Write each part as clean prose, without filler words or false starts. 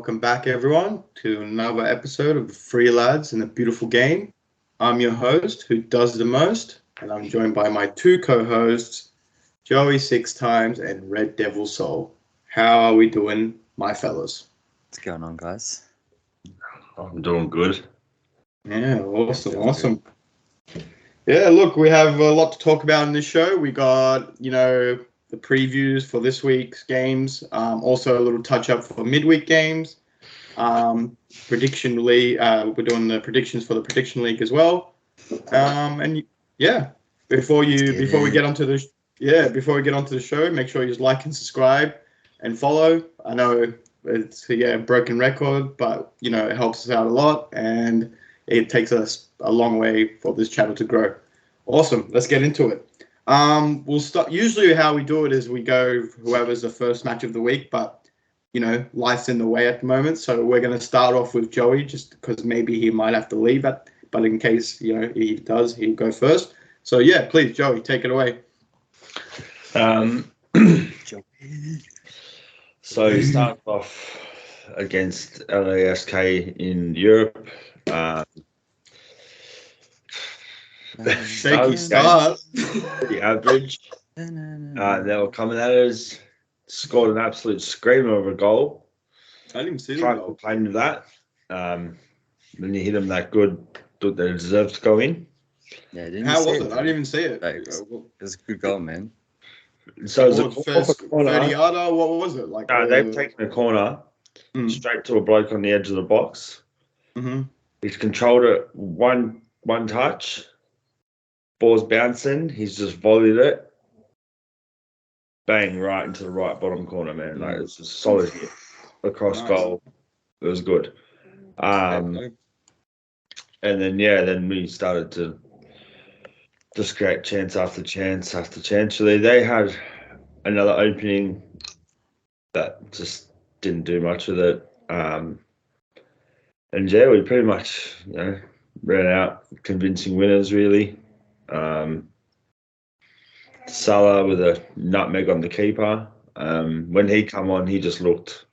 Welcome back, everyone, to another episode of the Free Lads in the Beautiful Game. I'm your host, who does the most, and I'm joined by my two co-hosts, Joey Six Times and Red Devil Soul. How are we doing, my fellas? What's going on, guys? I'm doing good. Yeah, awesome. Yeah, look, we have a lot to talk about in this show. We got, the previews for this week's games, also a little touch-up for midweek games. Prediction league, we're doing the predictions for the prediction league as well. Before we get onto the show, make sure you like and subscribe and follow. I know it's a broken record, but it helps us out a lot and it takes us a long way for this channel to grow. Awesome, let's get into it. We'll start. Usually, how we do it is we go whoever's the first match of the week, but life's in the way at the moment, so we're going to start off with Joey, just because maybe he might have to leave. But in case he does, he'll go first. So yeah, please, Joey, take it away. So he started off against LASK in Europe. Shaky start. The average. They were coming at us. Scored an absolute screamer of a goal. I didn't see Tried to play into that. Then you hit them that good that they deserved to go in. Yeah, didn't How you was see it? I didn't even see it. It was a good goal, man. So it was first a corner. 30-yarder. What was it like? They've taken a corner straight to a bloke on the edge of the box. Mm-hmm. He's controlled it one touch. Ball's bouncing. He's just volleyed it. Bang, right into the right bottom corner, man. Like, it's a solid hit across goal. It was good. And then we started to just create chance after chance after chance. So they had another opening that just didn't do much with it. We pretty much, ran out convincing winners, really. Salah with a nutmeg on the keeper. When he come on, he just looked.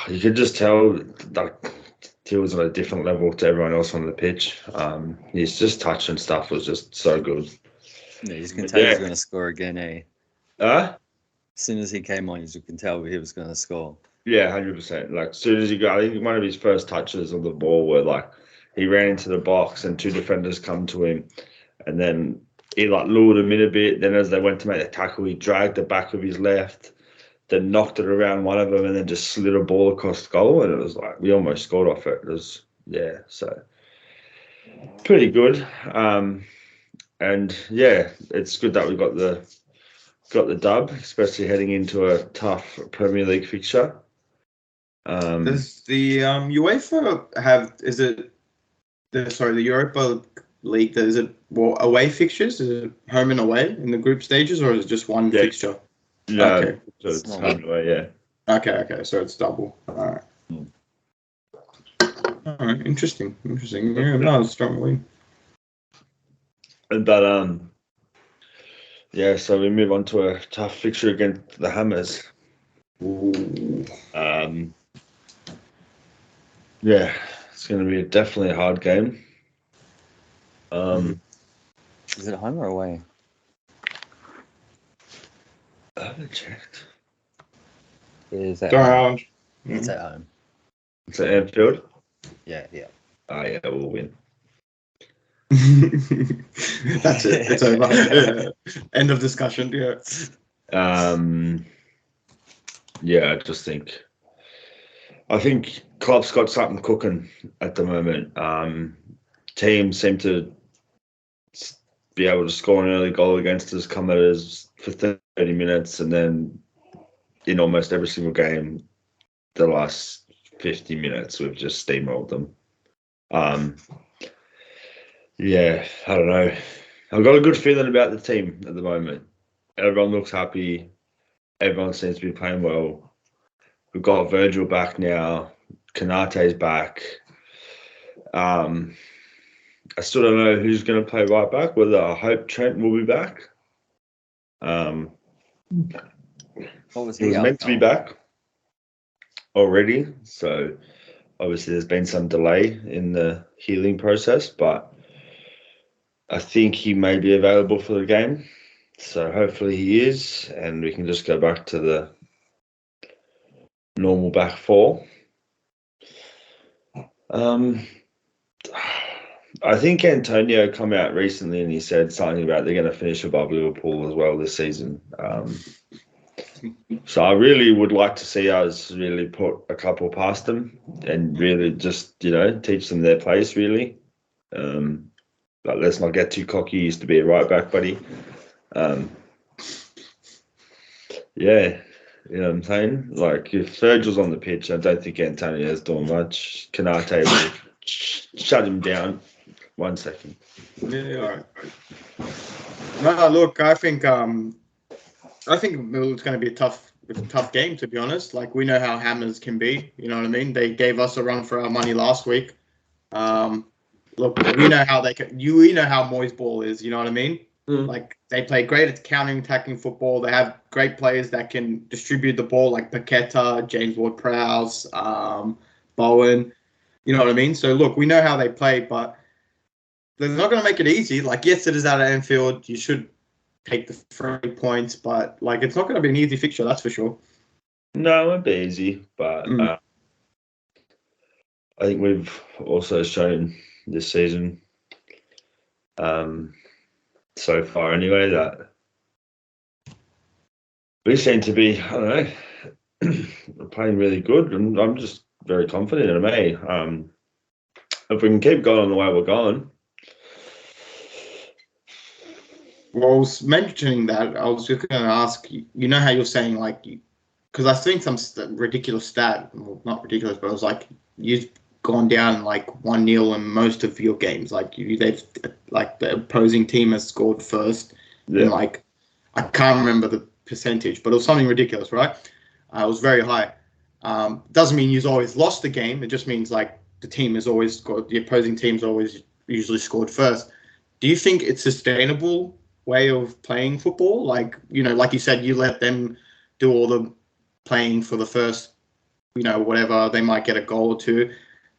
You could just tell like he was on a different level to everyone else on the pitch. His just touch and stuff was just so good. Yeah, you can tell he was going to score again, eh? As soon as he came on, you can tell he was going to score. Yeah, 100%. Like, as soon as he got, I think one of his first touches on the ball were like he ran into the box and two defenders come to him, and then he like lured him in a bit. Then as they went to make the tackle, he dragged the back of his left, then knocked it around one of them, and then just slid a ball across the goal. And it was like we almost scored off it. It was so pretty good. It's good that we got the dub, especially heading into a tough Premier League fixture. Does the UEFA have? Is it the Europa League? Is it away fixtures? Is it home and away in the group stages, or is it just one fixture? No, okay. So it's home and away. Yeah. Okay. So it's double. All right. All right. Interesting. Yeah, no, strong win. But so we move on to a tough fixture against the Hammers. Ooh. It's going to be definitely a hard game. Is it home or away? I haven't checked. Is that home? It's at home. It's at Anfield? Yeah. Oh, yeah, we'll win. That's it. It's over. Yeah. End of discussion. Yeah. I think Klopp's got something cooking at the moment. Teams seem to be able to score an early goal against us, come at us for 30 minutes, and then in almost every single game, the last 50 minutes, we've just steamrolled them. I don't know. I've got a good feeling about the team at the moment. Everyone looks happy. Everyone seems to be playing well. We've got Virgil back now. Kanate's back. I still don't know who's going to play right back, whether I hope Trent will be back. What was he was meant to be back. already. So obviously there's been some delay in the healing process, but I think he may be available for the game. So hopefully he is, and we can just go back to the normal back four. I think Antonio come out recently and he said something about they're going to finish above Liverpool as well this season. So I really would like to see us really put a couple past them and really just, teach them their place, really. But let's not get too cocky. He used to be a right back, buddy. Yeah, you know what I'm saying? Like, if Virgil's on the pitch, I don't think Antonio's doing much. Canate will shut him down. 1 second. Yeah, all right. No, look, I think it's going to be a tough game, to be honest. Like, we know how Hammers can be. You know what I mean? They gave us a run for our money last week. Look, we know how we know how Moyes ball is. You know what I mean? Like, they play great at counter-attacking football. They have great players that can distribute the ball, like Paqueta, James Ward-Prowse, Bowen. You know what I mean? So, look, we know how they play, but they're not going to make it easy. Like, yes, it is out of Anfield. You should take the 3 points, but, like, it's not going to be an easy fixture, that's for sure. No, it won't be easy, but I think we've also shown this season, so far anyway, that we seem to be, I don't know, playing really good, and I'm just very confident in them, if we can keep going on the way we're going. Well, I was mentioning that, I was just going to ask, you know how you're saying, like, because I've seen some ridiculous stat, well, not ridiculous, but it was like, you've gone down like 1-0 in most of your games. Like, they've, like, the opposing team has scored first. Yeah. And, like, I can't remember the percentage, but it was something ridiculous, right? It was very high. Doesn't mean you've always lost the game. It just means, like, the opposing team's always usually scored first. Do you think it's sustainable way of playing football? Like, like you said, you let them do all the playing for the first, whatever, they might get a goal or two,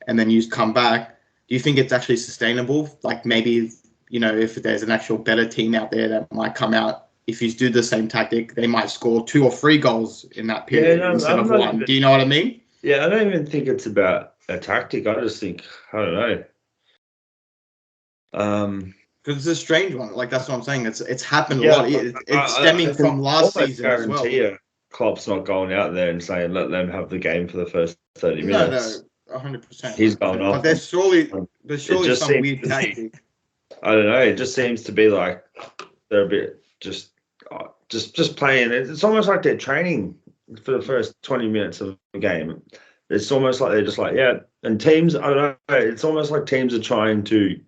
and then you come back. Do you think it's actually sustainable? Like, maybe, if there's an actual better team out there that might come out, if you do the same tactic, they might score 2 or 3 goals in that period instead of 1. Do you know what I mean? Yeah, I don't even think it's about a tactic. I just think, I don't know. Because it's a strange one. Like, that's what I'm saying. It's happened a lot. It's stemming from last season as well. Klopp's not going out there and saying, let them have the game for the first 30 minutes. No, 100%. He's going off. But there's surely some weird tactic. I don't know. It just seems to be like they're a bit just playing. It's almost like they're training for the first 20 minutes of the game. It's almost like they're just like, yeah. And teams, I don't know. It's almost like teams are trying to,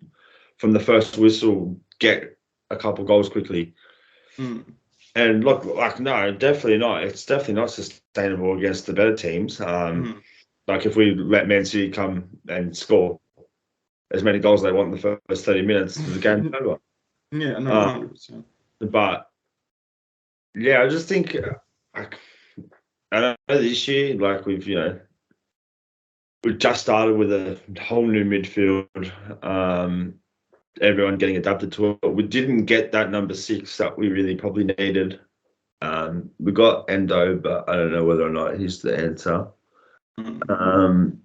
from the first whistle, get a couple goals quickly. And look, like, no, definitely not. It's definitely not sustainable against the better teams. Like, if we let Man City come and score as many goals as they want in the first 30 minutes, the game's over. Yeah, no, 100%. But, yeah, I just think, like, I don't know, this year, like, we've just started with a whole new midfield. Everyone getting adapted to it. We didn't get that number 6 that we really probably needed. We got Endo, but I don't know whether or not he's the answer. And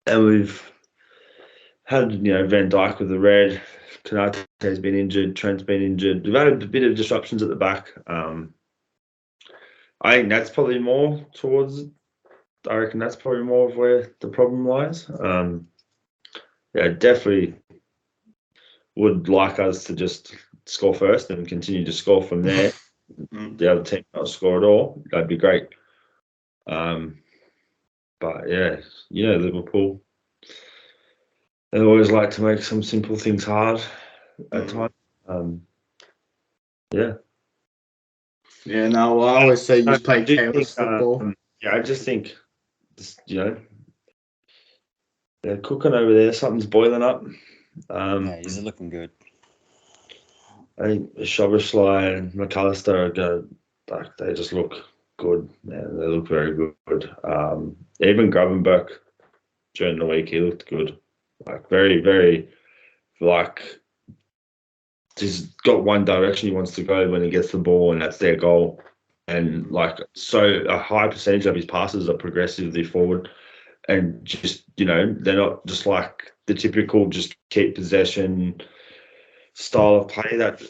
we've had, Van Dijk with the red. Kanate's been injured. Trent's been injured. We've had a bit of disruptions at the back. I think that's probably more towards. I reckon that's probably more of where the problem lies. Yeah, definitely would like us to just score first and continue to score from there. The other team not score at all. That'd be great. But yeah, Liverpool, they always like to make some simple things hard at times. Yeah. Yeah, no, I always say you play chaos football. Yeah, I just think, they're cooking over there. Something's boiling up. Yeah, he's looking good. I think Szoboszlai and McAllister they just look good. Yeah, they look very good. Even Gravenberch during the week, he looked good. Like very, very, like he's got one direction he wants to go when he gets the ball, and that's their goal. And like, so a high percentage of his passes are progressively forward, and just, you know, they're not just like the typical just keep possession style of play that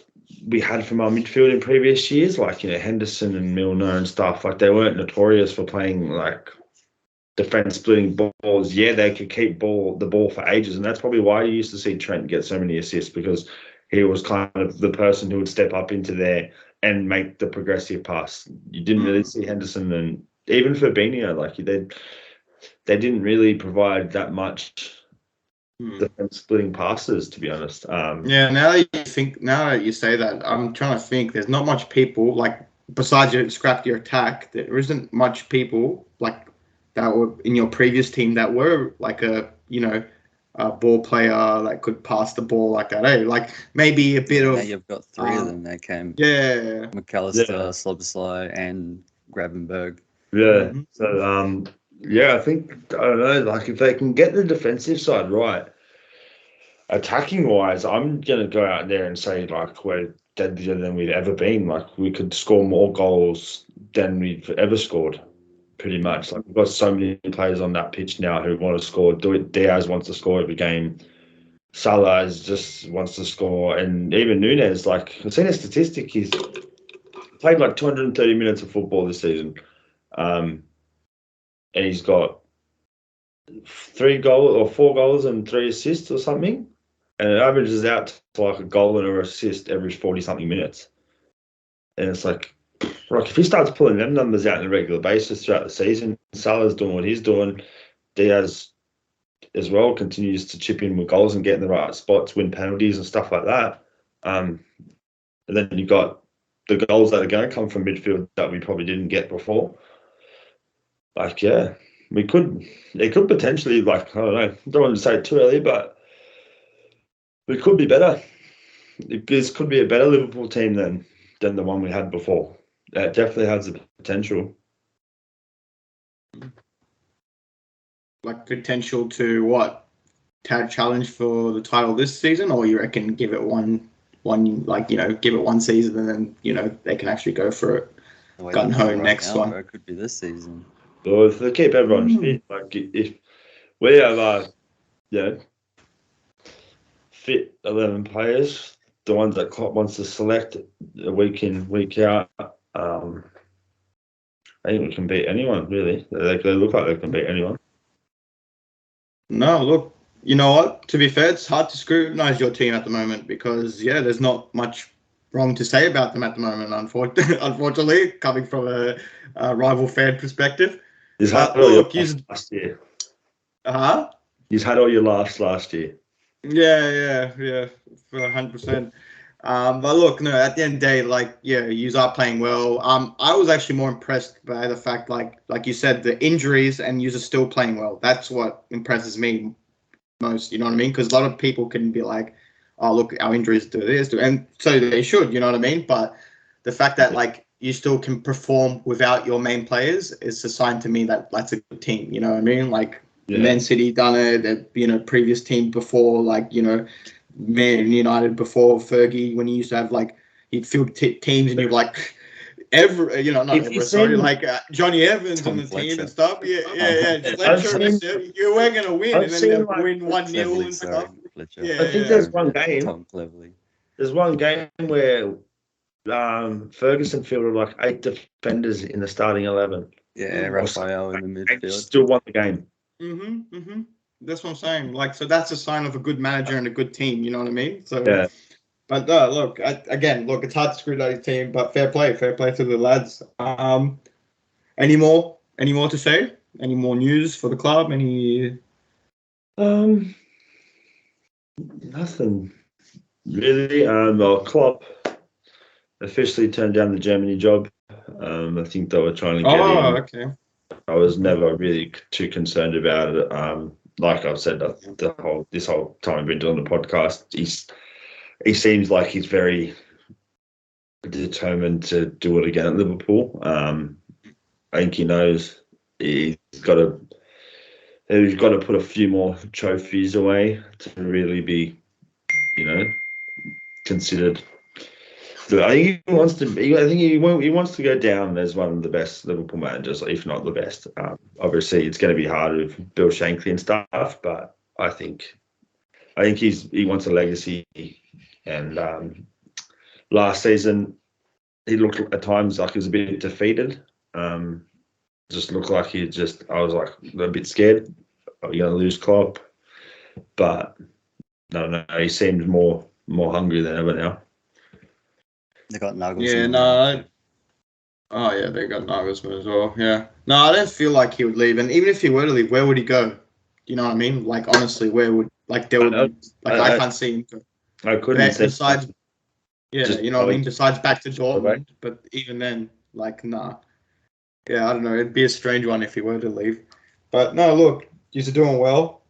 we had from our midfield in previous years, like, you know, Henderson and Milner and stuff. Like, they weren't notorious for playing like defense splitting balls. Yeah, they could keep the ball for ages, and that's probably why you used to see Trent get so many assists, because he was kind of the person who would step up into there and make the progressive pass. You didn't really see Henderson, and even Fabinho, like they didn't really provide that much defense splitting passes, to be honest. Yeah, now that you say that, I'm trying to think. There's not much people, like, besides your scrap your attack. There isn't much people like that were in your previous team that were like a ball player that could pass the ball like that. Like maybe a bit of. Now you've got three of them that came. Yeah, McAllister, Slobosly, and Gravenberch. Yeah. So yeah, I think, I don't know, like if they can get the defensive side right, attacking wise, I'm gonna go out there and say like we're deadlier than we've ever been. Like we could score more goals than we've ever scored, pretty much. Like we've got so many players on that pitch now who want to score. Diaz wants to score every game. Salah just wants to score, and even Nunez. Like I've seen a statistic, he's played like 230 minutes of football this season, and he's got 4 goals and 3 assists or something, and it averages out to like a goal and an assist every 40-something minutes. And it's like if he starts pulling them numbers out on a regular basis throughout the season, Salah's doing what he's doing, Diaz as well continues to chip in with goals and get in the right spots, win penalties and stuff like that. And then you've got the goals that are going to come from midfield that we probably didn't get before. Like, yeah, it could potentially, like, I don't know, don't want to say it too early, but we could be better. This could be a better Liverpool team than the one we had before. It definitely has the potential. Like potential to what? Challenge for the title this season, or you reckon give it one give it one season and then they can actually go for it, gun home next one. It could be this season. Well, if they keep everyone fit, like if we have fit 11 players, the ones that Klopp wants to select week in, week out, I think we can beat anyone, really. They look like they can beat anyone. No, look, you know what? To be fair, it's hard to scrutinise your team at the moment because, there's not much wrong to say about them at the moment, unfortunately, coming from a rival fan perspective. He's had all your laughs last year. He's had all your laughs last year. Yeah, for 100%. But look, no, at the end of the day, you are playing well. I was actually more impressed by the fact, like you said, the injuries and you are still playing well. That's what impresses me most, you know what I mean? Because a lot of people can be like, oh, look, our injuries do this, and so they should, you know what I mean? But the fact that, you still can perform without your main players is a sign to me that that's a good team, you know what I mean? Man City done it, previous team before, Man United before Fergie, when he used to have he'd field teams and you're like Johnny Evans on the team and stuff. Yeah. You weren't gonna win, and then they'll win 1-0 and stuff. I think there's one game. Tom Cleverley. There's one game where Ferguson fielded 8 defenders in the starting 11. Yeah, Raphael in the midfield. Still won the game. That's what I'm saying. So that's a sign of a good manager and a good team. You know what I mean? So, yeah. But look, it's hard to scrutinize the team, but fair play to the lads. Any more to say? Any more news for the club? Any? Nothing really. Well, Klopp officially turned down the Germany job. I think they were trying to get him. Okay. I was never really too concerned about it. Like I've said, this whole time I've been doing the podcast, he seems like he's very determined to do it again at Liverpool. I think he knows he's got to put a few more trophies away to really be, considered. So I think he wants to. I think he wants to go down as one of the best Liverpool managers, if not the best. Obviously, it's going to be hard with Bill Shankly and stuff, but I think he wants a legacy. And last season, he looked at times like he was a bit defeated. Just looked like I was like a bit scared. Are you going to lose Klopp? But no, he seemed more hungry than ever now. They got Nuggles. Yeah, no. Oh yeah, they got Nagelsmann as well. Yeah. No, I don't feel like he would leave. And even if he were to leave, where would he go? You know what I mean? Like honestly, where would I can't see him. I couldn't. Besides, you know what I mean. Besides back to Dortmund, but even then, like nah. Yeah, I don't know. It'd be a strange one if he were to leave. But no, look, you're doing well.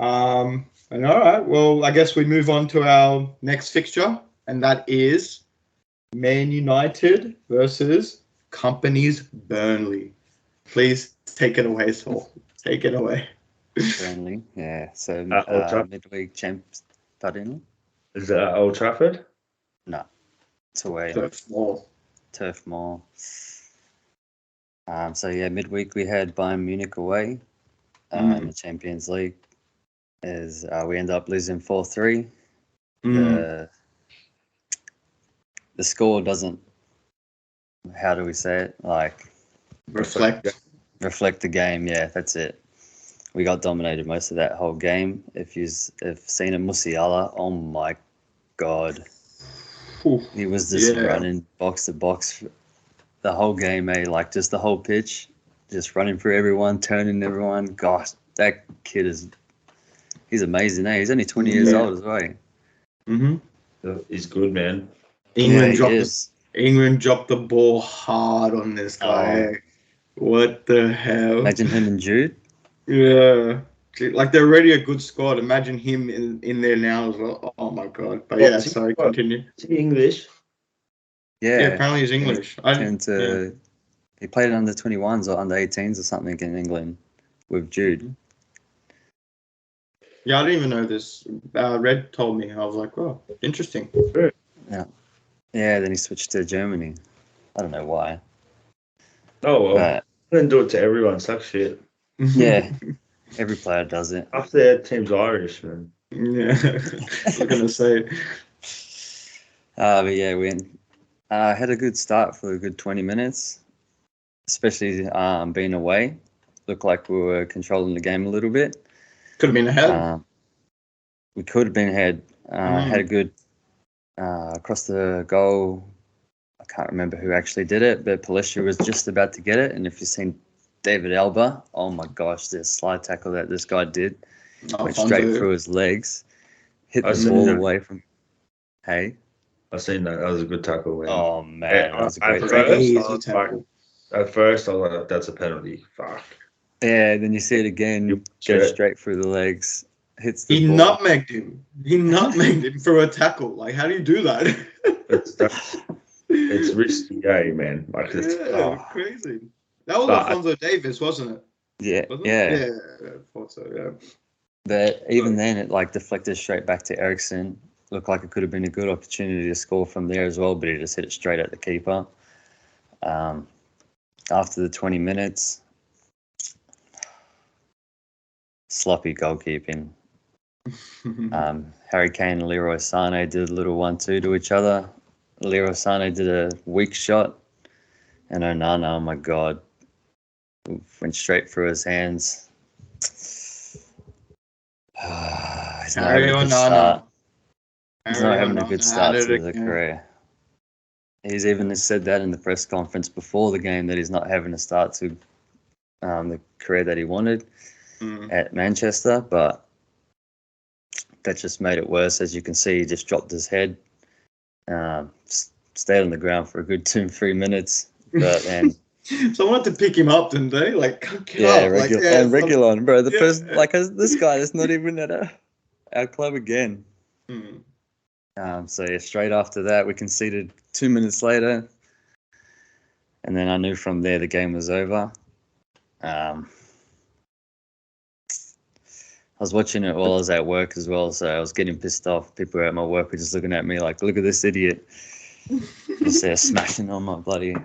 And all right, well, I guess we move on to our next fixture, and that is Man United versus Company's Burnley. Please take it away, Saul. Take it away. Burnley, yeah. So midweek champs. Pardon? Is that Old Trafford? No, it's away. Turf Moor. So yeah, midweek we had Bayern Munich away in the Champions League. We end up losing 4-3. The score doesn't. How do we say it? Like reflect the game. Yeah, that's it. We got dominated most of that whole game. If you've seen a Musiala, oh my god, he was just running box to box the whole game, like just the whole pitch, just running through everyone, turning everyone. Gosh, that kid he's amazing, He's only 20 years old as well. He's good, man. England dropped the ball hard on this guy. What the hell? Imagine him and Jude. Yeah. Like they're already a good squad. Imagine him in there now as well. Oh my god. But sorry, continue. Is he English? Yeah, apparently he's English. He played under 21s or under 18s or something in England with Jude. Yeah, I didn't even know this. Red told me. I was like, oh, interesting. Yeah. Yeah, then he switched to Germany. I don't know why. Oh, well. I didn't do it to everyone. Suck shit. Yeah. Every player does it. Half their team's Irish, man. Yeah. I was going to say. But yeah, we had a good start for a good 20 minutes, especially being away. Looked like we were controlling the game a little bit. Could have been ahead. We could have been ahead. Had a good across the goal. I can't remember who actually did it, but Pulisic was just about to get it. And if you've seen David Alba, oh my gosh, the slide tackle that this guy did went straight through his legs, hit the ball away from. Hey. I've seen that. That was a good tackle. Man. Oh man, that was a great tackle. At first, I was like, "That's a penalty." Fuck. Yeah, then you see it again, go straight through the legs, hits the ball. Nutmegged him. He nutmegged him for a tackle. Like, how do you do that? It's risky game, man. Like, crazy. That was Alphonso Davies, wasn't it? Yeah, wasn't it? Yeah, I thought so. Yeah. But even then, it deflected straight back to Eriksen. Looked like it could have been a good opportunity to score from there as well, but he just hit it straight at the keeper. After the 20 minutes, sloppy goalkeeping. Harry Kane and Leroy Sané did a little 1-2 to each other. Leroy Sané did a weak shot, and Onana, oh my god, went straight through his hands. He's not having a good start. He's not having a good start to the career. He's even said that in the press conference before the game that he's not having a start to the career that he wanted at Manchester, but that just made it worse. As you can see, he just dropped his head, stayed on the ground for a good 2-3 minutes, but then. Someone had to pick him up, didn't they? Like, Regulon, bro. This guy is not even at our club again. So yeah, straight after that, we conceded 2 minutes later. And then I knew from there the game was over. I was watching it while I was at work as well, so I was getting pissed off. People at my work were just looking at me like, look at this idiot. Just there smashing on my bloody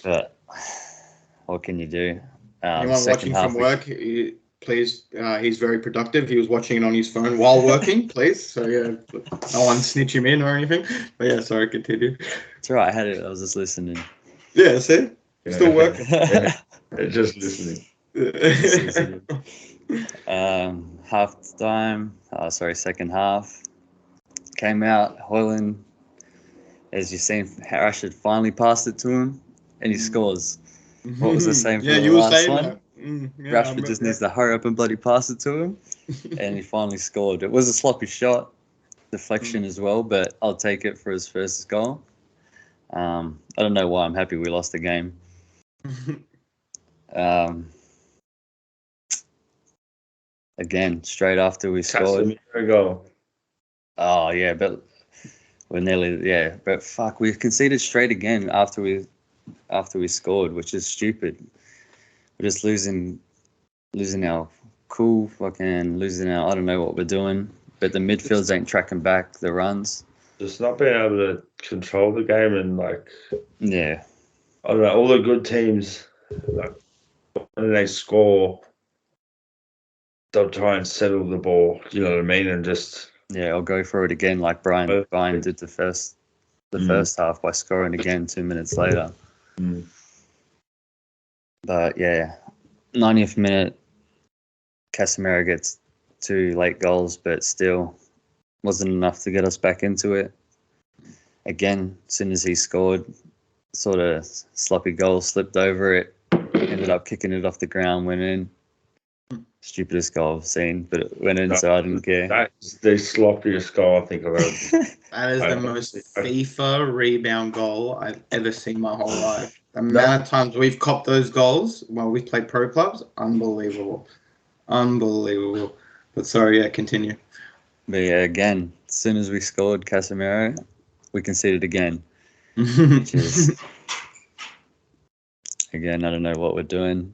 But what can you do? Anyone watching from work, please, he's very productive. He was watching it on his phone while working, please. So, yeah, no one snitch him in or anything. But, yeah, sorry, continue. It's all right, I had it. I was just listening. Yeah, see? Still working. Just listening. Second half. Came out, Hoyland, as you've seen, Rashford finally passed it to him, and he scores. What was the same for the last one? Rashford just needs to hurry up and bloody pass it to him, and he finally scored. It was a sloppy shot, deflection as well, but I'll take it for his first goal. I don't know why I'm happy we lost the game. Again, straight after we scored. Goal. Oh yeah, but we're nearly but fuck, we conceded straight again after we scored, which is stupid. We're just losing our cool, fucking losing our, I don't know what we're doing, but the midfields ain't tracking back the runs. Just not being able to control the game and I don't know, all the good teams, like when they score, they'll try and settle the ball, you know what I mean, and just I'll go for it again like Brian did the first half by scoring again 2 minutes later. But 90th minute, Casemiro gets 2 late goals, but still wasn't enough to get us back into it. Again, as soon as he scored, sort of sloppy goal, slipped over it, ended up kicking it off the ground, went in. Stupidest goal I've seen, but it went in, so I didn't care. That's the sloppiest goal I think I've ever seen. That is the most FIFA rebound goal I've ever seen my whole life. The amount of times we've copped those goals while we've played pro clubs, unbelievable. But sorry, continue. But again, as soon as we scored Casemiro, we conceded again. Which is, again, I don't know what we're doing.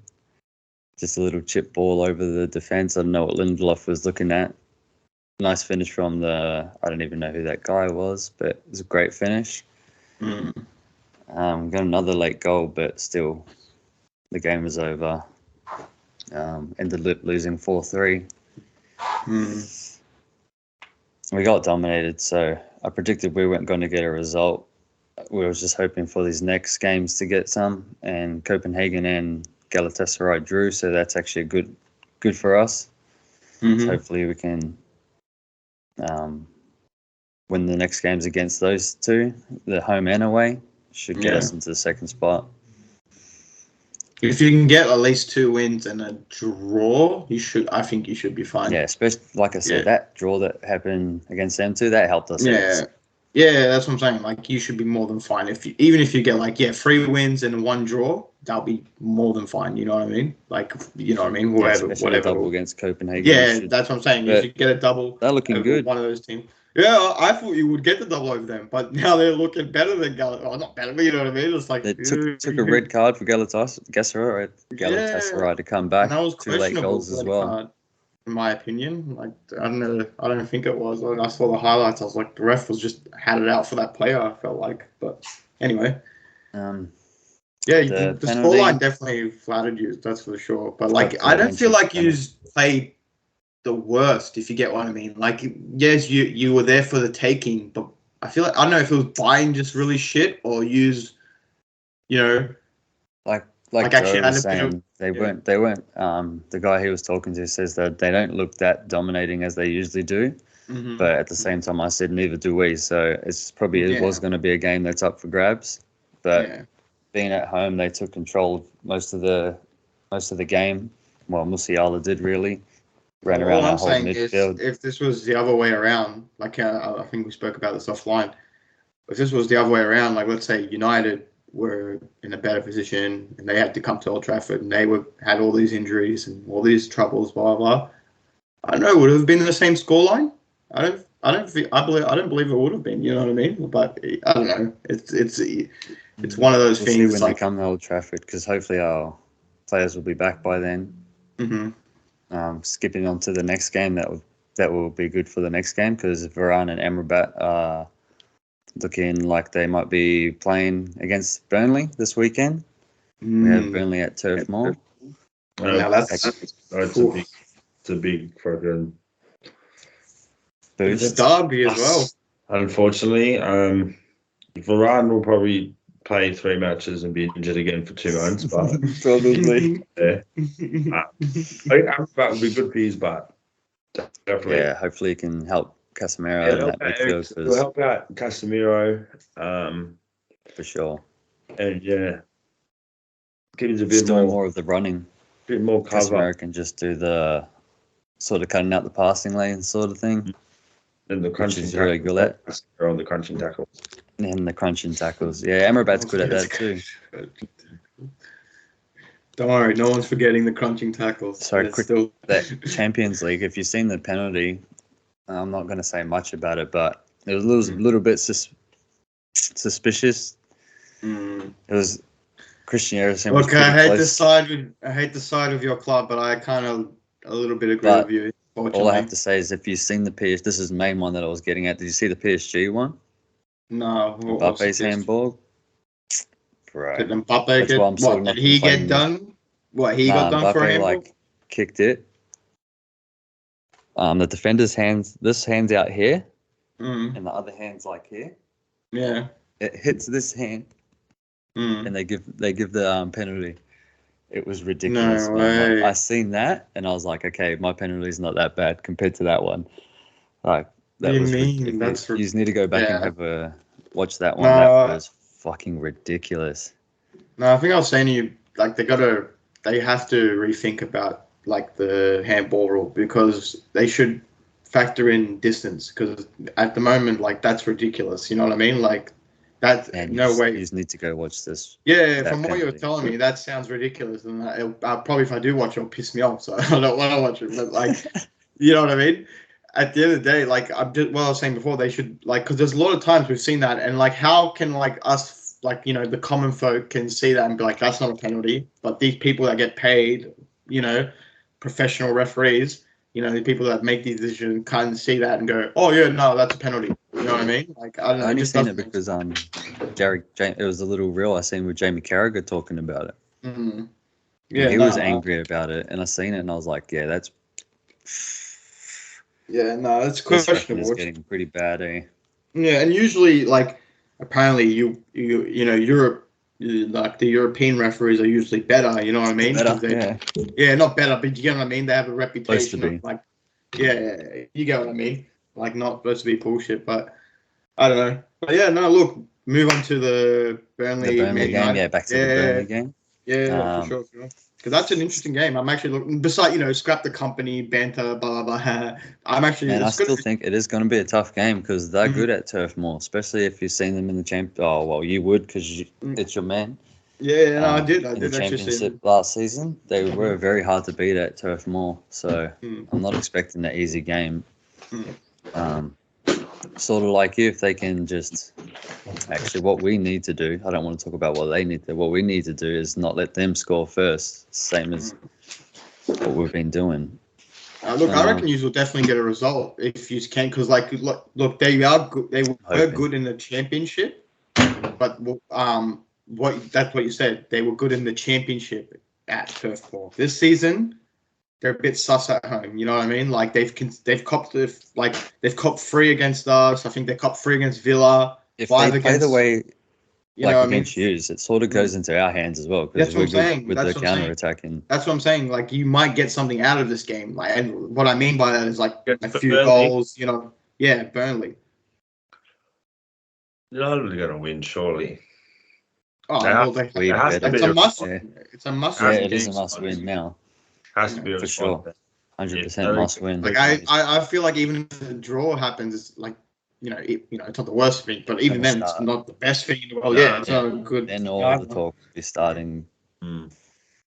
Just a little chip ball over the defense. I don't know what Lindelof was looking at. Nice finish from I don't even know who that guy was, but it was a great finish. Got another late goal, but still, the game was over. Ended up losing 4-3. We got dominated, so I predicted we weren't going to get a result. We were just hoping for these next games to get some, and Copenhagen and Galatasaray drew, so that's actually good for us. So hopefully we can win the next games against those two, the home and away, should get us into the second spot. If you can get at least 2 wins and a draw, I think you should be fine. Yeah, especially like I said, that draw that happened against them too, that helped us. Yeah, that's what I'm saying. Like, you should be more than fine. Even if you get 3 wins and 1 draw, that'll be more than fine. You know what I mean? Like, you know what I mean? Whatever. Double against Copenhagen. Yeah, that's what I'm saying. You should get a double. They're looking good. One of those teams. Yeah, I thought you would get the double over them, but now they're looking better than Galatasaray. Well, not better, but you know what I mean? It's like they took a red card for Galatasaray to come back. And that was 2 late goals as well. Card, in my opinion, like I don't think it was. When I saw the highlights, I was like, the ref was just had it out for that player. I felt like, but anyway. The scoreline definitely flattered you. That's for sure. But like, I don't feel like you played the worst, if you get what I mean. Like, yes, you were there for the taking, but I feel like, I don't know if it was buying just really shit or use, like actually Joe was saying, they weren't. The guy he was talking to says that they don't look that dominating as they usually do. But at the same time, I said neither do we. So it's probably it was going to be a game that's up for grabs. But being at home, they took control of most of the game. Well, Musiala did really. Ran around our whole midfield. If this was the other way around, like I think we spoke about this offline, if this was the other way around, like let's say United were in a better position and they had to come to Old Trafford and they had all these injuries and all these troubles, blah, blah, blah, I don't know, would it have been the same scoreline? I I don't believe it would have been. You know what I mean? But I don't know. It's one of those we'll things. See when they come to Old Trafford, because hopefully our players will be back by then. Mm-hmm. Skipping on to the next game, that will be good for the next game, because Varane and Amrabat are looking like they might be playing against Burnley this weekend. We have Burnley at Turf Moor. Now that's a big fucking boost. It's a derby as well. Unfortunately, Varane will probably play 3 matches and be injured again for 2 months, but probably. Yeah. I think Amrabat would be good for his butt. Definitely. Yeah, hopefully it can help Casemiro in that midfield. It'll help out Casemiro. For sure. And yeah, give us a bit more of the running. Bit more cover. Casemiro can just do the sort of cutting out the passing lane sort of thing. And the crunching tackles. Really good at. On the crunching tackles. And the crunching tackles. Yeah, Amrabat's good at that too. Don't worry, no one's forgetting the crunching tackles. Sorry, that Champions League, if you've seen the penalty, I'm not going to say much about it, but it was a little bit suspicious. It was Christian Eriksen. Look, I hate the side of your club, but I kind of a little bit agree with you. All I have to say is, if you've seen the PSG, this is the main one that I was getting at. Did you see the PSG one? No. Mbappe's handball. Right. Did Mbappe get? What did he get done? What he got done for a handball? Kicked it. The defender's hands. This hand's out here, and the other hand's like here. Yeah. It hits this hand, and they give the penalty. It was ridiculous. No way. I seen that, and I was like, okay, my penalty's not that bad compared to that one. Like that was. You just need to go back and have watch that one. That was fucking ridiculous. No, I think I was saying to you, like they have to rethink about like the handball rule, because they should factor in distance, because at the moment, like, that's ridiculous. You know what I mean? Like that, no way. You just need to go watch this. Yeah, from what you were telling me, that sounds ridiculous, and I'll probably, if I do watch it, it'll piss me off. So I don't want to watch it. But like, you know what I mean? At the end of the day, like I was saying before, they should, like, because there's a lot of times we've seen that, and like, how can like us, like, you know, the common folk can see that and be like, that's not a penalty, but these people that get paid, you know, professional referees, you know, the people that make these decisions kind of see that and go, oh yeah, no, that's a penalty. You know what I mean? Like, I don't know. I only seen it because it was a little reel I seen with Jamie Carragher talking about it. Mm-hmm. Yeah, he was angry about it, and I seen it, and I was like, yeah, that's. Yeah, no, it's questionable. It's getting pretty bad, eh? Yeah, and usually, like, apparently, you know, Europe, like the European referees are usually better. You know what I mean? Yeah, not better, but you get what I mean. They have a reputation of, like, yeah, you get what I mean. Like, not supposed to be bullshit, but I don't know. But yeah, no, look, move on to the Burnley game. Yeah, back to the Burnley game. Yeah, for sure. Because that's an interesting game. I'm actually looking, besides, you know, scrap the company, banter, blah, blah, blah. I'm actually... And I still think it is going to be a tough game, because they're good at Turf Moor, especially if you've seen them in the champ. Oh, well, you would, because it's your man. Yeah, no, I did in the championship last season, they were very hard to beat at Turf Moor, so I'm not expecting an easy game. Sort of like you, if they can just... Actually, what we need to do, I don't want to talk about what they need to... What we need to do is not let them score first, same as what we've been doing. Look, I reckon you will definitely get a result if you can, because, like, look, they are good. They were good in the championship, but that's what you said. They were good in the championship at Turf Moor. This season, they're a bit sus at home. You know what I mean? Like they've copped 3 against us. I think they copped 3 against Villa. If they play the way against Hughes, it sort of goes into our hands as well, because we're good with the counter attacking. That's what I'm saying. Like, you might get something out of this game. Like, and what I mean by that is like a few goals. You know, yeah, Burnley. You're not really going to win, surely. Oh, well, it's a must. Yeah. It's a must. Yeah, it is a must win now. Has to be for sure. 100% must win. Like I feel like even if the draw happens, it's like, you know, it's not the worst thing, but even then, it's not the best thing in the world. Yeah, it's not a good. Then all the talk will be starting. 100%.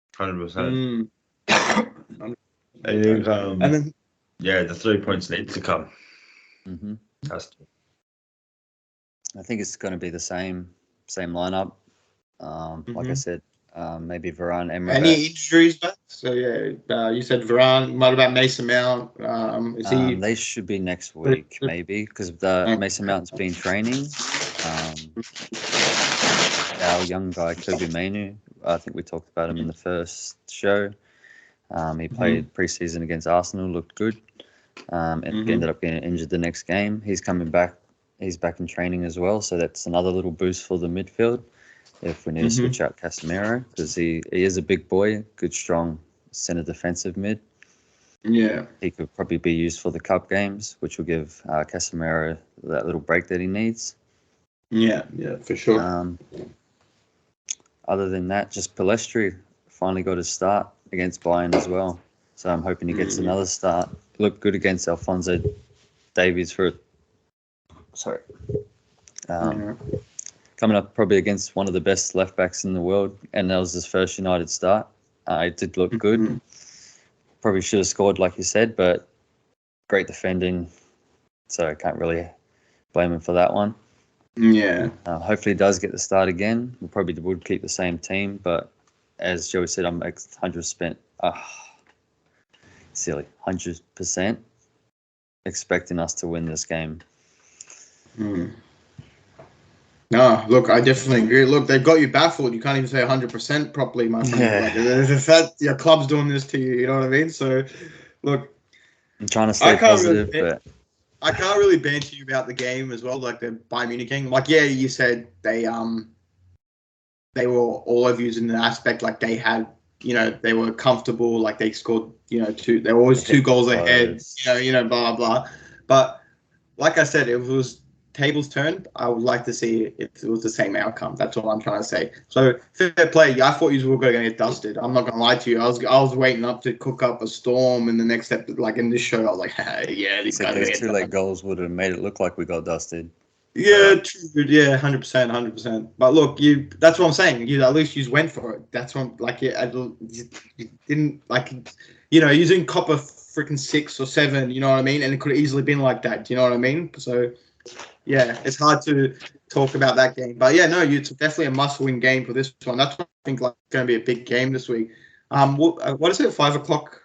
And then, the 3 points need to come. Mm-hmm. Has to. I think it's going to be the same lineup. Like I said, maybe Varane, Emre. Any injuries back? So yeah, you said Varane. What about Mason Mount? Is he? They should be next week, maybe, because the Mason Mount's been training. Our young guy Kobe Mainu, I think we talked about him in the first show. He played preseason against Arsenal, looked good. And ended up getting injured the next game. He's coming back. He's back in training as well, so that's another little boost for the midfield. If we need to switch out Casemiro, because he is a big boy, good strong centre defensive mid. Yeah, he could probably be used for the cup games, which will give Casemiro that little break that he needs. Yeah, for sure. Other than that, just Pellistri finally got his start against Bayern as well. So I'm hoping he gets another start. Looked good against Alphonso Davies coming up probably against one of the best left backs in the world, and that was his first United start. It did look good. Probably should have scored, like you said, but great defending, so I can't really blame him for that one. Yeah. Hopefully he does get the start again. We probably would keep the same team, but as Joey said, I'm 100% silly, 100% expecting us to win this game. No, look, I definitely agree. Look, they've got you baffled. You can't even say 100% properly, my friend. Yeah. Like, if that your club's doing this to you, you know what I mean? So, look, I'm trying to stay positive, but I can't really banter you about the game as well. Like the Bayern Munich game. Like, yeah, you said they were all of yous in the aspect like they had, they were comfortable. Like they scored, two. They were always 2 goals ahead. Blah blah. But like I said, if it was tables turned, I would like to see if it was the same outcome. That's all I'm trying to say. So fair play. I thought you were going to get dusted. I'm not going to lie to you. I was waiting up to cook up a storm, and the next step, like in this show, I was like, hey, yeah, these guys. Those 2 late goals would have made it look like we got dusted. Yeah, true. Yeah, 100%. But look, that's what I'm saying. At least you went for it. That's what, you didn't, you didn't cop a freaking 6 or 7, you know what I mean? And it could have easily been like that, do you know what I mean? So, yeah, it's hard to talk about that game. But, yeah, no, it's definitely a must-win game for this one. That's what I think going to be a big game this week. What is it, 5 o'clock?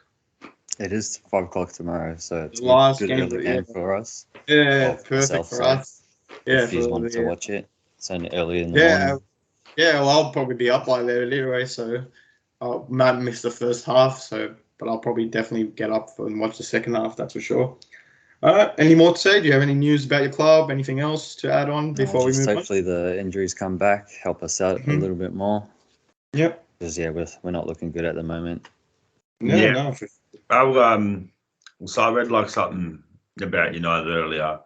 It is 5 o'clock tomorrow, so it's a good early game for us. Yeah, perfect for us. Yeah, if you wanted to watch it, it's only early in the morning. Yeah, well, I'll probably be up by there anyway, so I might miss the first half. But I'll probably definitely get up and watch the second half. That's for sure. All right, any more to say? Do you have any news about your club? Anything else to add on before we move on? Hopefully the injuries come back, help us out a little bit more. Yep. Because we're not looking good at the moment. No. So I read something about United earlier.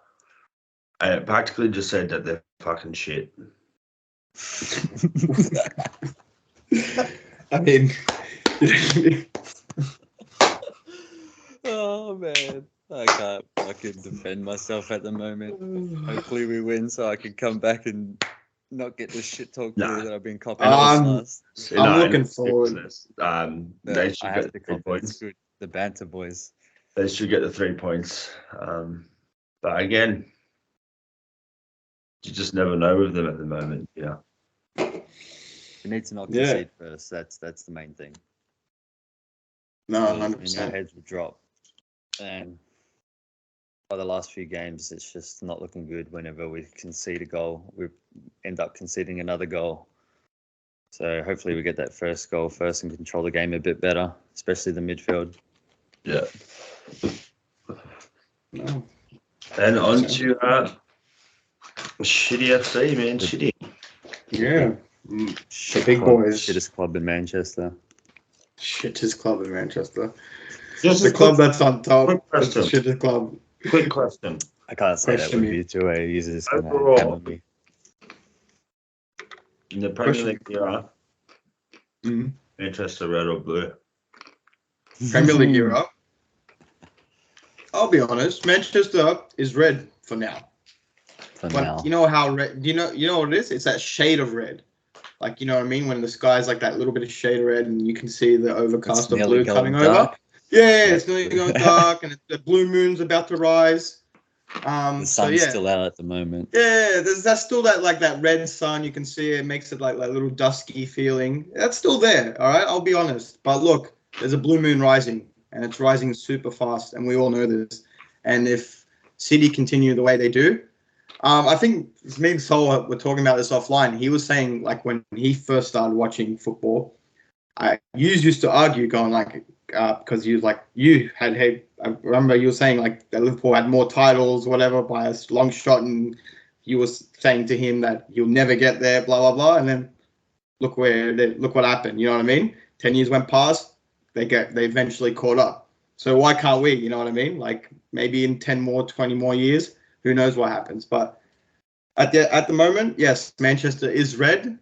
And it practically just said that they're fucking shit. I mean, oh man, I can't fucking defend myself at the moment. Hopefully we win so I can come back and not get the shit talk that I've been copying. I'm looking forward. They should get the 3 points. Good. The banter boys. They should get the 3 points. But again, you just never know with them at the moment. Yeah. We need to not concede first. That's the main thing. No, 100%. Our heads will drop. And by the last few games, it's just not looking good. Whenever we concede a goal, we end up conceding another goal. So hopefully we get that first goal first and control the game a bit better, especially the midfield. Yeah. No. And on to Shitty FC, man. Shitty. Yeah. Big boys. Shittest club in Manchester. Shittest club in Manchester. Just the club that's on top. Quick question. Shittest club. Quick question. I can't say that with you two. He's just going Overall, to hammer me. In the Premier League era, Manchester red or blue? Premier League era? I'll be honest. Manchester is red for now. Now. You know how red? You know what it is? It's that shade of red. Like, you know what I mean? When the sky's like that little bit of shade of red, and you can see the overcast of blue coming over. Yeah, it's nearly going dark, and the blue moon's about to rise. The sun's still out at the moment. Yeah, that's still that red sun. You can see it makes it like that little dusky feeling. That's still there. All right, I'll be honest. But look, there's a blue moon rising, and it's rising super fast, and we all know this. And if City continue the way they do, I think me and Sol were talking about this offline. He was saying like when he first started watching football, you used to argue going like because I remember you were saying like that Liverpool had more titles, whatever, by a long shot, and you were saying to him that you'll never get there, blah blah blah, and then look what happened. You know what I mean? 10 years went past, they eventually caught up. So why can't we? You know what I mean? Like maybe in 10 more, 20 more years, who knows what happens? But at the moment, yes, Manchester is red.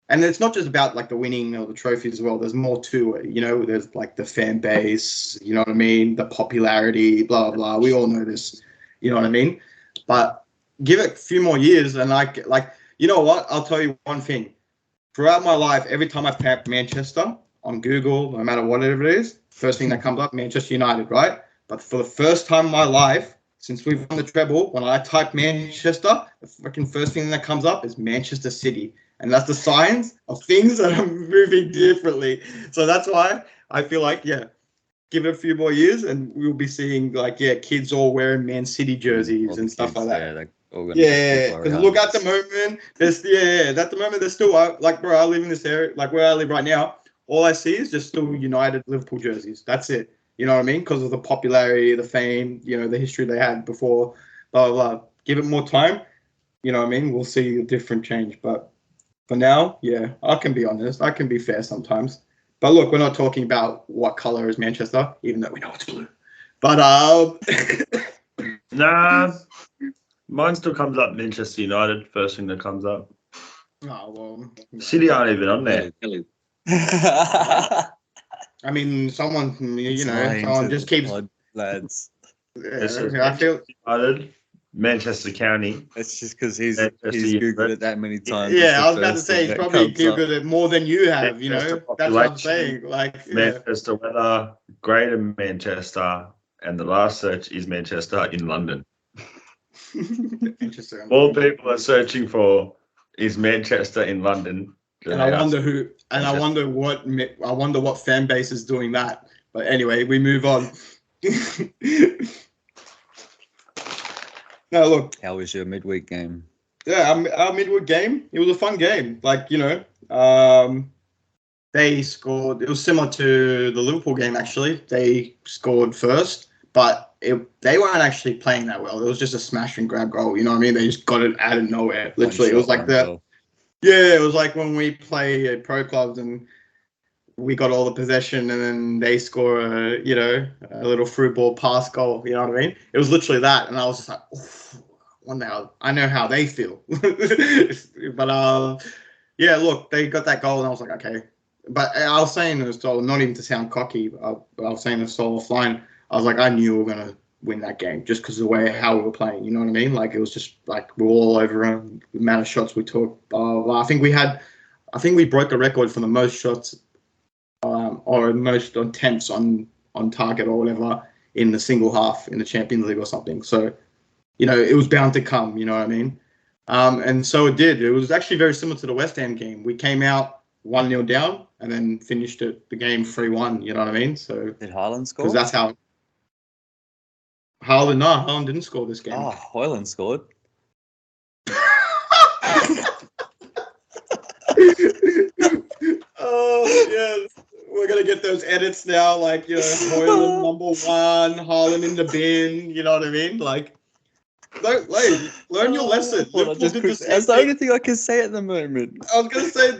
And it's not just about like the winning or the trophies as well. There's more to it, you know. There's like the fan base, you know what I mean, the popularity, blah blah. We all know this, you know what I mean. But give it a few more years, and you know what? I'll tell you one thing. Throughout my life, every time I type Manchester on Google, no matter whatever it is, first thing that comes up, Manchester United, right? But for the first time in my life, since we've won the treble, when I type Manchester, the fucking first thing that comes up is Manchester City. And that's the signs of things that are moving differently. So that's why I feel like, give it a few more years and we'll be seeing like, kids all wearing Man City jerseys and stuff like that. Because look, at the moment, there's still, like, bro, I live in this area, like where I live right now, all I see is just still United Liverpool jerseys. That's it. You know what I mean? Because of the popularity, the fame, you know, the history they had before, blah, blah, blah. Give it more time. You know what I mean? We'll see a different change. But for now, I can be honest. I can be fair sometimes. But look, we're not talking about what color is Manchester, even though we know it's blue. But nah, mine still comes up Manchester United, first thing that comes up. Oh, well. City aren't even on there. I mean, someone just keeps... Lads. I feel... United, Manchester County. It's just because he's Googled it that many times. Yeah, I was about to say, he's probably Googled it more than you have, you know? That's what I'm saying. Like, Manchester weather, Greater Manchester, and the last search is Manchester in London. All people are searching for is Manchester in London. And I wonder what fan base is doing that. But anyway, we move on. No, look. How was your midweek game? Yeah, our midweek game, it was a fun game. Like, you know, they scored. It was similar to the Liverpool game, actually. They scored first, but they weren't actually playing that well. It was just a smash and grab goal. You know what I mean? They just got it out of nowhere. Literally, it was like that. Yeah, it was like when we play at pro clubs and we got all the possession and then they score a little through ball pass goal. You know what I mean? It was literally that. And I was just like, I know how they feel. But, look, they got that goal and I was like, okay. But I was saying this, not even to sound cocky, but I was saying this all offline. I was like, I knew we were going to win that game just because of the way how we were playing. You know what I mean? Like, it was just like we were all over them. The amount of shots we took. I think we broke the record for the most shots or most attempts on target or whatever in the single half in the Champions League or something. So, you know, it was bound to come. You know what I mean? And so it did. It was actually very similar to the West Ham game. We came out 1-0 down and then finished the game 3-1. You know what I mean? So did Haaland score? Because that's how. Haaland didn't score this game. Oh, Haaland scored. Oh, yes. We're going to get those edits now, like, you know, Haaland number 1, Haaland in the bin, you know what I mean? Like, learn your lesson. That's the only thing I can say at the moment. I was going to say,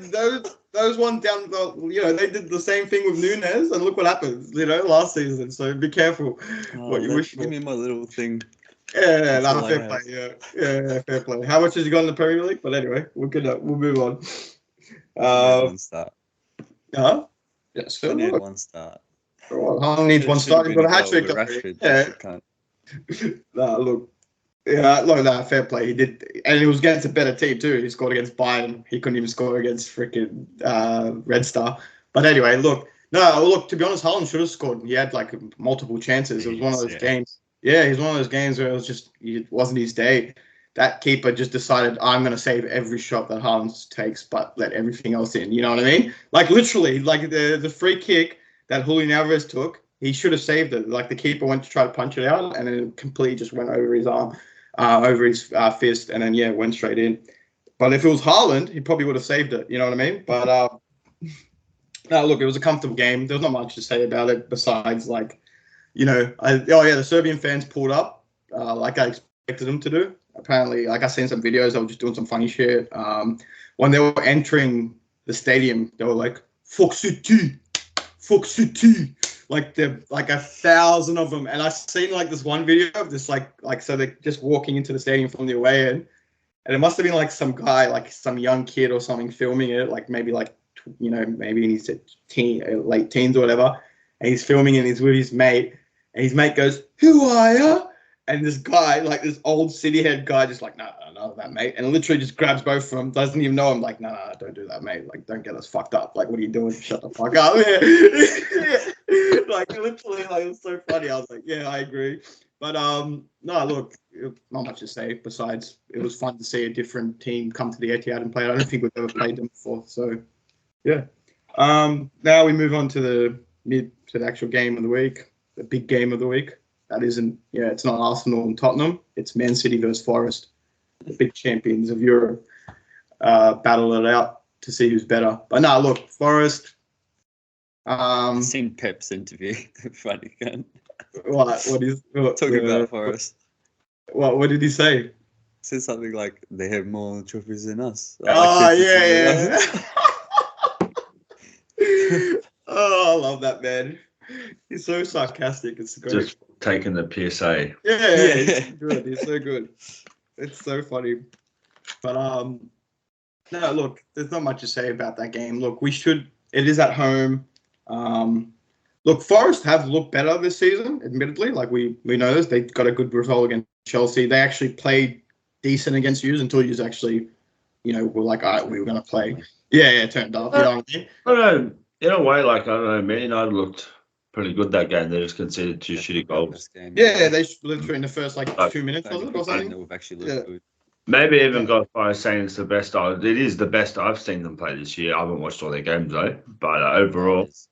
those ones down, they did the same thing with Nunes, and look what happened, last season. So be careful what you wish for. Give me my little thing. Yeah, fair play. Yeah, fair play. How much has he got in the Premier League? But anyway, we'll move on. One start. Huh? Yeah, still need one start. Haaland needs one start. He's got a hat-trick. Yeah. Look. Yeah, fair play. He did, and he was against a better team too. He scored against Bayern. He couldn't even score against freaking Red Star. But anyway, to be honest, Haaland should have scored. He had like multiple chances. It was one of those games. Yeah, he's one of those games where it wasn't his day. That keeper just decided, I'm going to save every shot that Haaland takes, but let everything else in. You know what I mean? Like, literally, like the free kick that Julian Alvarez took, he should have saved it. Like, the keeper went to try to punch it out, and then it completely just went over his arm, over his fist, and then, went straight in. But if it was Haaland, he probably would have saved it. You know what I mean? But, no, look, it was a comfortable game. There was not much to say about it besides, like, the Serbian fans pulled up like I expected them to do. Apparently, like I seen some videos, they were just doing some funny shit. When they were entering the stadium, they were like, "Fuck City, like they're like 1,000 of them. And I seen like this one video of this so they're just walking into the stadium from the away end, and it must have been like some guy, like some young kid or something, filming it, like maybe maybe in his late teens or whatever, and he's filming it and he's with his mate, and his mate goes, "Who are you?" And this guy, like this old city head guy, just like, no, that mate, and literally just grabs both of them, doesn't even know him, like, no, don't do that, mate. Like, don't get us fucked up. Like, what are you doing? Shut the fuck up. Like, literally, like, it was so funny. I was like, yeah, I agree. But no, look, not much to say besides it was fun to see a different team come to the Etihad and play. I don't think we've ever played them before. So, yeah. Now we move on to the actual game of the week, the big game of the week. That isn't, it's not Arsenal and Tottenham. It's Man City versus Forest, the big champions of Europe. Battle it out to see who's better. But no, look, Forest. I've seen Pep's interview. Funny gun. Talking about Forest. What did he say? He said something like they have more trophies than us. Yeah. Oh, I love that man. He's so sarcastic. It's great. Just taking the PSA. Yeah. He's good. He's so good. It's so funny. But no, look, there's not much to say about that game. Look, it is at home. Look, Forest have looked better this season, admittedly. Like we know this. They got a good result against Chelsea. They actually played decent against you until you actually, were like, all right, we were going to play. Yeah, it turned up. You know what I mean? I don't know. In a way, like, I don't know, Man United looked pretty good that game. They just conceded 2 shitty goals. Yeah, they literally in the first 2 minutes, was it, or something? We've actually looked good. Maybe even got as far as saying it's the best. It is the best I've seen them play this year. I haven't watched all their games though, but overall, it's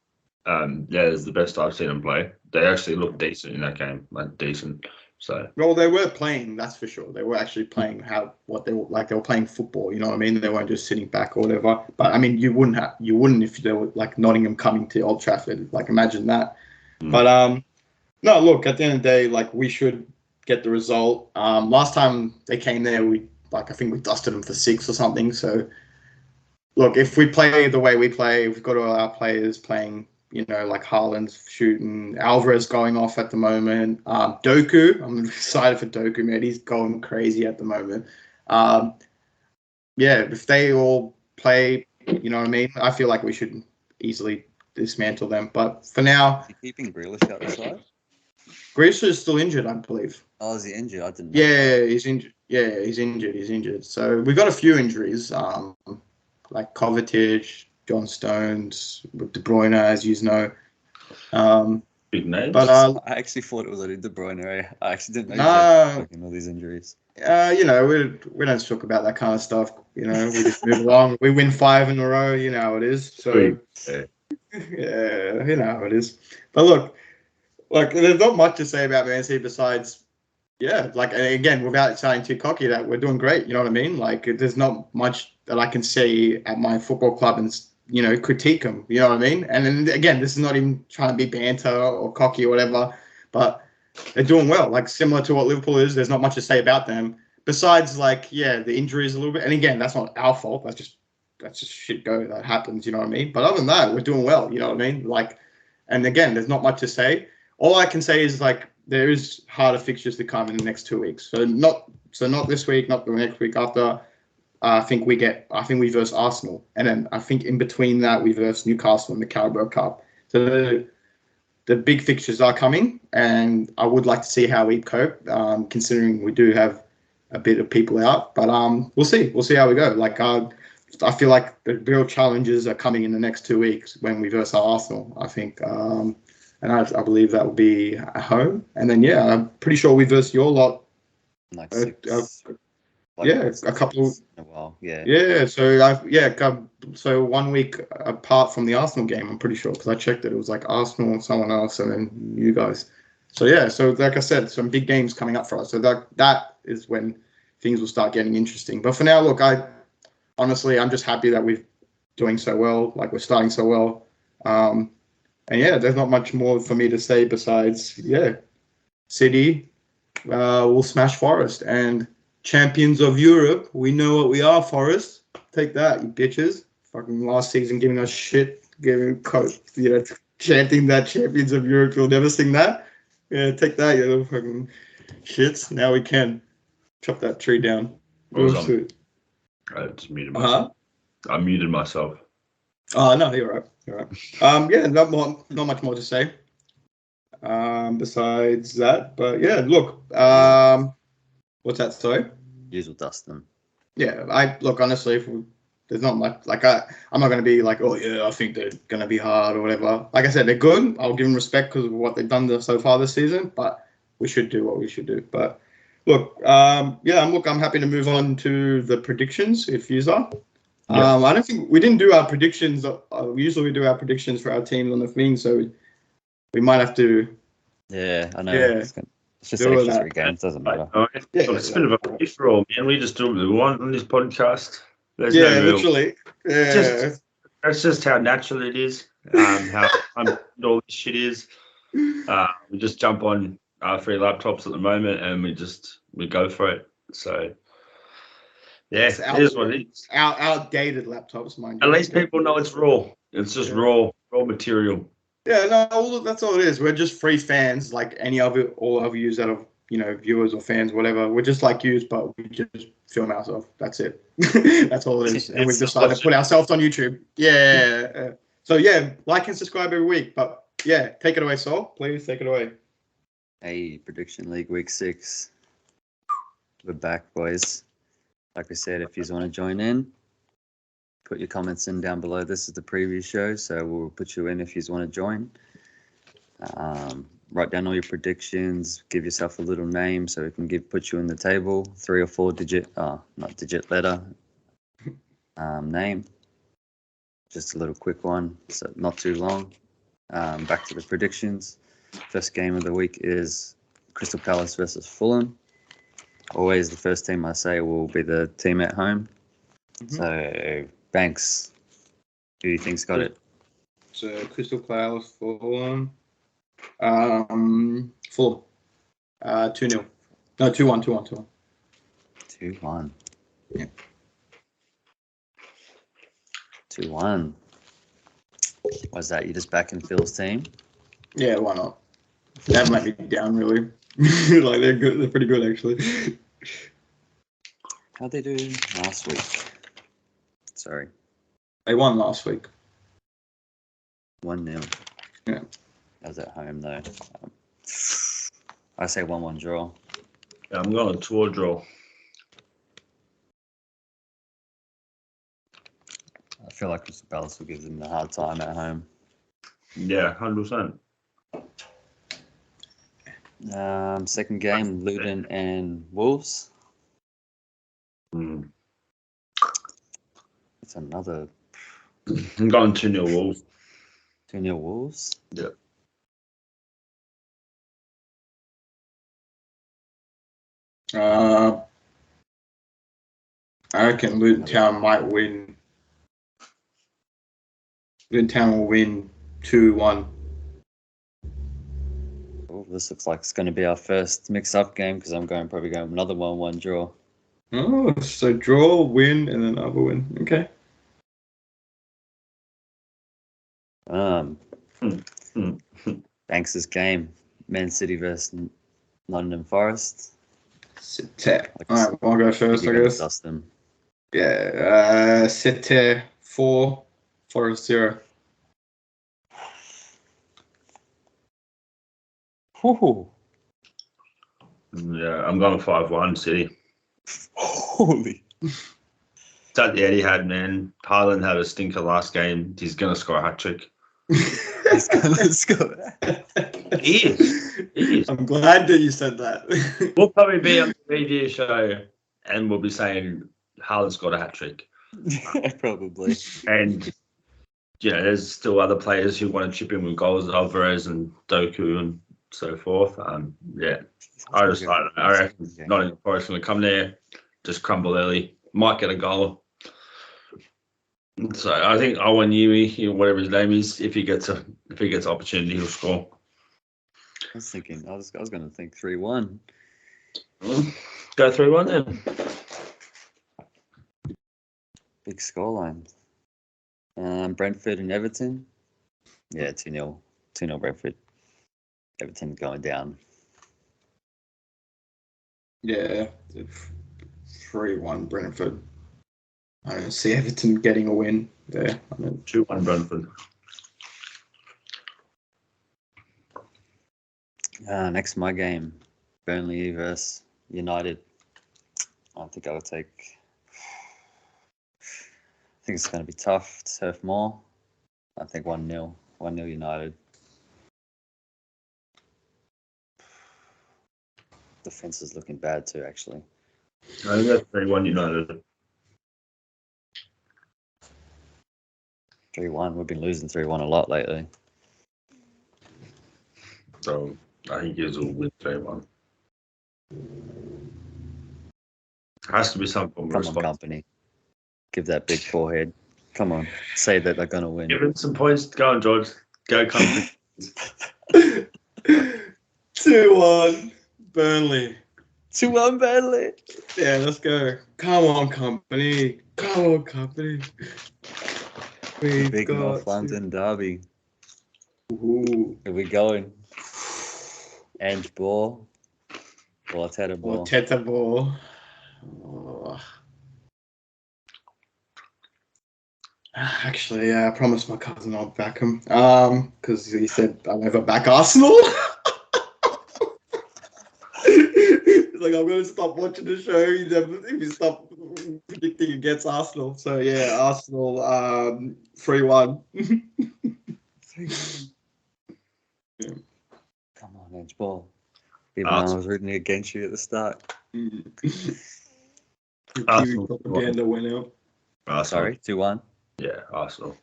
the best I've seen them play. They actually looked decent in that game, like decent. So well, they were playing. That's for sure. They were actually playing what they were like. They were playing football. You know what I mean? They weren't just sitting back or whatever. But I mean, you wouldn't if they were like Nottingham coming to Old Trafford. Like imagine that. But no, look. At the end of the day, like we should get the result. Last time they came there, I think we dusted them for 6 or something. So look, if we play the way we play, we've got all our players playing. Like Haaland's shooting, Alvarez going off at the moment. Doku, I'm excited for Doku, man. He's going crazy at the moment. If they all play, you know what I mean? I feel like we should easily dismantle them. But for now... Is he keeping Grealish out the side? Grealish is still injured, I believe. Oh, is he injured? I didn't know. Yeah, he's injured. Yeah, he's injured. So we got a few injuries, like Kovacic, John Stones, De Bruyne, as you know. Big names. But I actually thought it was only De Bruyne. I actually didn't know all these injuries. We don't talk about that kind of stuff. We just move along. We win 5 in a row. You know how it is. So yeah, you know how it is. But look, there's not much to say about Man City besides, again, without sounding too cocky, that we're doing great. You know what I mean? Like, there's not much that I can say at my football club and critique them. You know what I mean? And then again, this is not even trying to be banter or cocky or whatever, but they're doing well. Like similar to what Liverpool is. There's not much to say about them besides the injuries a little bit. And again, that's not our fault. That's just shit go that happens. You know what I mean? But other than that, we're doing well. You know what I mean? Like, and again, there's not much to say. All I can say is there is harder fixtures to come in the next 2 weeks. So not this week, not the next week after. I think we verse Arsenal, and then I think in between that we verse Newcastle in the Carabao Cup. So the big fixtures are coming, and I would like to see how we cope, considering we do have a bit of people out. But we'll see how we go. Like I feel like the real challenges are coming in the next 2 weeks when we verse Arsenal. I think, and and I believe that will be at home. And then I'm pretty sure we verse your lot. Like a couple. In a while, yeah. Yeah, so so 1 week apart from the Arsenal game, I'm pretty sure, because I checked it. It was like Arsenal, someone else, and then you guys. So so like I said, some big games coming up for us. So that is when things will start getting interesting. But for now, look, honestly, I'm just happy that we're doing so well. Like, we're starting so well. And there's not much more for me to say besides City will smash Forest, and champions of Europe, we know what we are, Forest. Take that, you bitches. Fucking last season giving us shit, chanting that champions of Europe, you'll never sing that. Yeah, take that, you little fucking shits. Now we can chop that tree down. I just muted myself. I muted myself. Oh, no, you're right. Not much more to say. Besides that, but look, what's that, sorry? Use will dust them. Yeah, honestly, there's not much, like, I'm not going to be like, oh yeah, I think they're going to be hard or whatever. Like I said, they're good. I'll give them respect because of what they've done so far this season, but we should do what we should do. But look, I'm happy to move on to the predictions if you are. Yeah. I don't think we didn't do our predictions. Usually we do our predictions for our teams on the thing, so we might have to. Yeah, I know. Yeah. It's just extra 3 games, doesn't matter. It's a bit of a free-for-all, man. We just do what we want on this podcast. There's literally. Yeah. That's just how natural it is. How all this shit is. We just jump on our free laptops at the moment, and we go for it. So, it is what it is. Outdated laptops, mind you. At least people know it's raw. It's just raw material. Yeah, no, that's all it is. We're just free fans, like all of you that are, viewers or fans, whatever. We're just like you, but we just film ourselves. That's it. That's all it is. And we've decided to put ourselves on YouTube. Yeah. So like and subscribe every week. But take it away, Sol. Please take it away. Hey, Prediction League Week 6. We're back, boys. Like we said, if you want to join in, put your comments in down below. This is the preview show, so we'll put you in if you want to join. Write down all your predictions. Give yourself a little name so we can put you in the table. 3 or 4 digit letter name. Just a little quick one, so not too long. Back to the predictions. First game of the week is Crystal Palace versus Fulham. Always the first team I say will be the team at home. Mm-hmm. So, Banks, who do you think's got it? So, Crystal Palace, Fulham. Fulham. 2-0. No, 2-1. 2-1. Yeah. 2-1. What's that? You just backing Phil's team? Yeah, why not? They haven't let me down, really. Like, they're good. They're pretty good, actually. How'd they do last week? Sorry. They won last week. 1-0. Yeah. I was at home, though. I say 1-1 draw. Yeah, I'm going to a draw. I feel like Crystal Palace will give them a hard time at home. Yeah, 100%. Second game, Luton and Wolves. It's another. I'm going 2-0 Wolves. 2-0 Wolves? Yeah. I reckon Luton Town might win. Luton Town will win 2-1. Oh, this looks like it's going to be our first mix-up game because I'm probably going another 1-1 draw. Oh, so draw, win, and then other win. Okay. Banks' game, Man City versus London Forest. City. All right, I'll go first, I guess. Dust them. Yeah, City 4, Forest 0. Ooh. Yeah, I'm going 5-1 City. Holy. It's at the Etihad, man. Haaland had a stinker last game. He's going to score a hat-trick. He's gonna score. He is. I'm glad that you said that. We'll probably be on the media show and we'll be saying Haaland's got a hat trick. Probably. And there's still other players who want to chip in with goals, Alvarez and Doku and so forth. I reckon Nottingham Forest going to come there, just crumble early, might get a goal. So I think Owen Yumi, whatever his name is, if he gets opportunity, he'll score. I was going to think 3-1. Go 3-1 then. Big scoreline. Brentford and Everton. Yeah, 2-0. 2-0 Brentford. Everton going down. Yeah, 3-1 Brentford. I don't see Everton getting a win there. 2-1 Brentford. Next, my game. Burnley versus United. I think it's going to be tough to surf more. I think 1-0. 1-0 United. Defense is looking bad too, actually. I think that's 3-1 United. 3-1. We've been losing 3-1 a lot lately. So I think yours will win 3-1. Has to be some form of Come response. on, company. Give that big forehead. Come on. Say that they're going to win. Give him some points. Go on, George. Go, company. 2-1 Burnley. 2-1 Burnley. Yeah, let's go. Come on, company. Come on, company. The big North London derby. Ooh. Here we going. Ange ball. Or Teta ball. Teta ball. Oh. Actually, I promised my cousin I'd back him. Because he said I'll never back Arsenal. He's like, I'm going to stop watching the show if you stop predicting against Arsenal. So yeah, Arsenal 3-1. 3-1. Yeah. Come on, Edge ball. Even though I was rooting against you at the start. Kiwi propaganda went out. Arsenal. Sorry, 2-1. Yeah, Arsenal.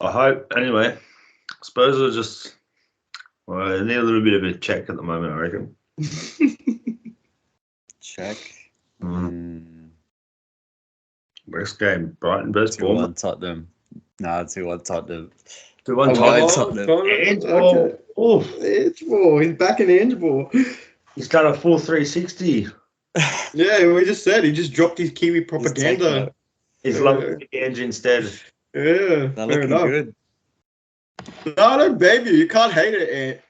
I hope. Anyway, Spurs are just. Well, they need a little bit of a check at the moment, I reckon. Check. West game, Brighton versus 2-1 Tottenham. Nah, 2-1 Tottenham. 2-1 Tottenham. Angeball. Oh, Angeball. He's back in Angeball. He's done a full 360. Yeah, we just said he just dropped his Kiwi propaganda. He's loving the Ange instead. Yeah, they're looking good. No, baby, you can't hate it.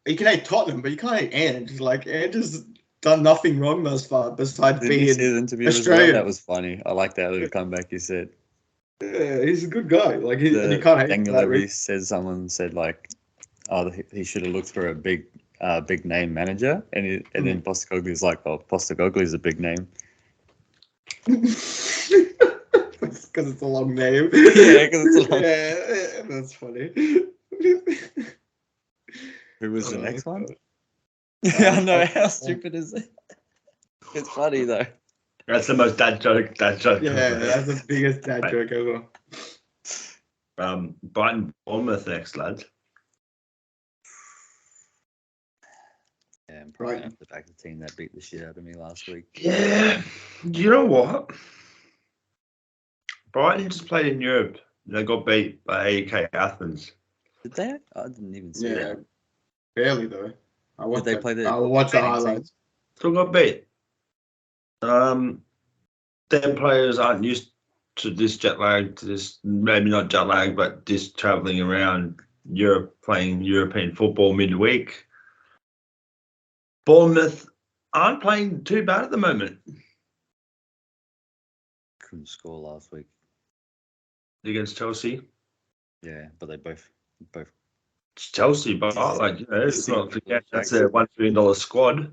You can hate Tottenham, but you can't hate Ange. Like Ange has done nothing wrong thus far besides being Australian. That was funny. I like that little comeback you said. Yeah, he's a good guy. Like and you can't hate Daniel Levy said someone said like, oh, he should have looked for a big name manager, and then Postecoglou's like, oh, Postecoglou's a big name. Because it's a long name. Yeah, because it's a long. Yeah, that's funny. Who was the next one? Yeah, I know. How stupid is it? It's funny though. That's the most dad joke. Yeah, that's the biggest dad joke ever. Brighton Bournemouth next, lads. Yeah, I'm probably have to back the team that beat the shit out of me last week. Yeah. You know what? Brighton just played in Europe. They got beat by AEK Athens. Did they? I didn't even see that. Barely though. I'll watch the highlights. Still got beat. Them players aren't used to this jet lag, maybe not jet lag, but this travelling around Europe, playing European football midweek. Bournemouth aren't playing too bad at the moment. Couldn't score last week against Chelsea. Yeah, but they both. It's Chelsea, but let's not forget that's a $1 billion squad.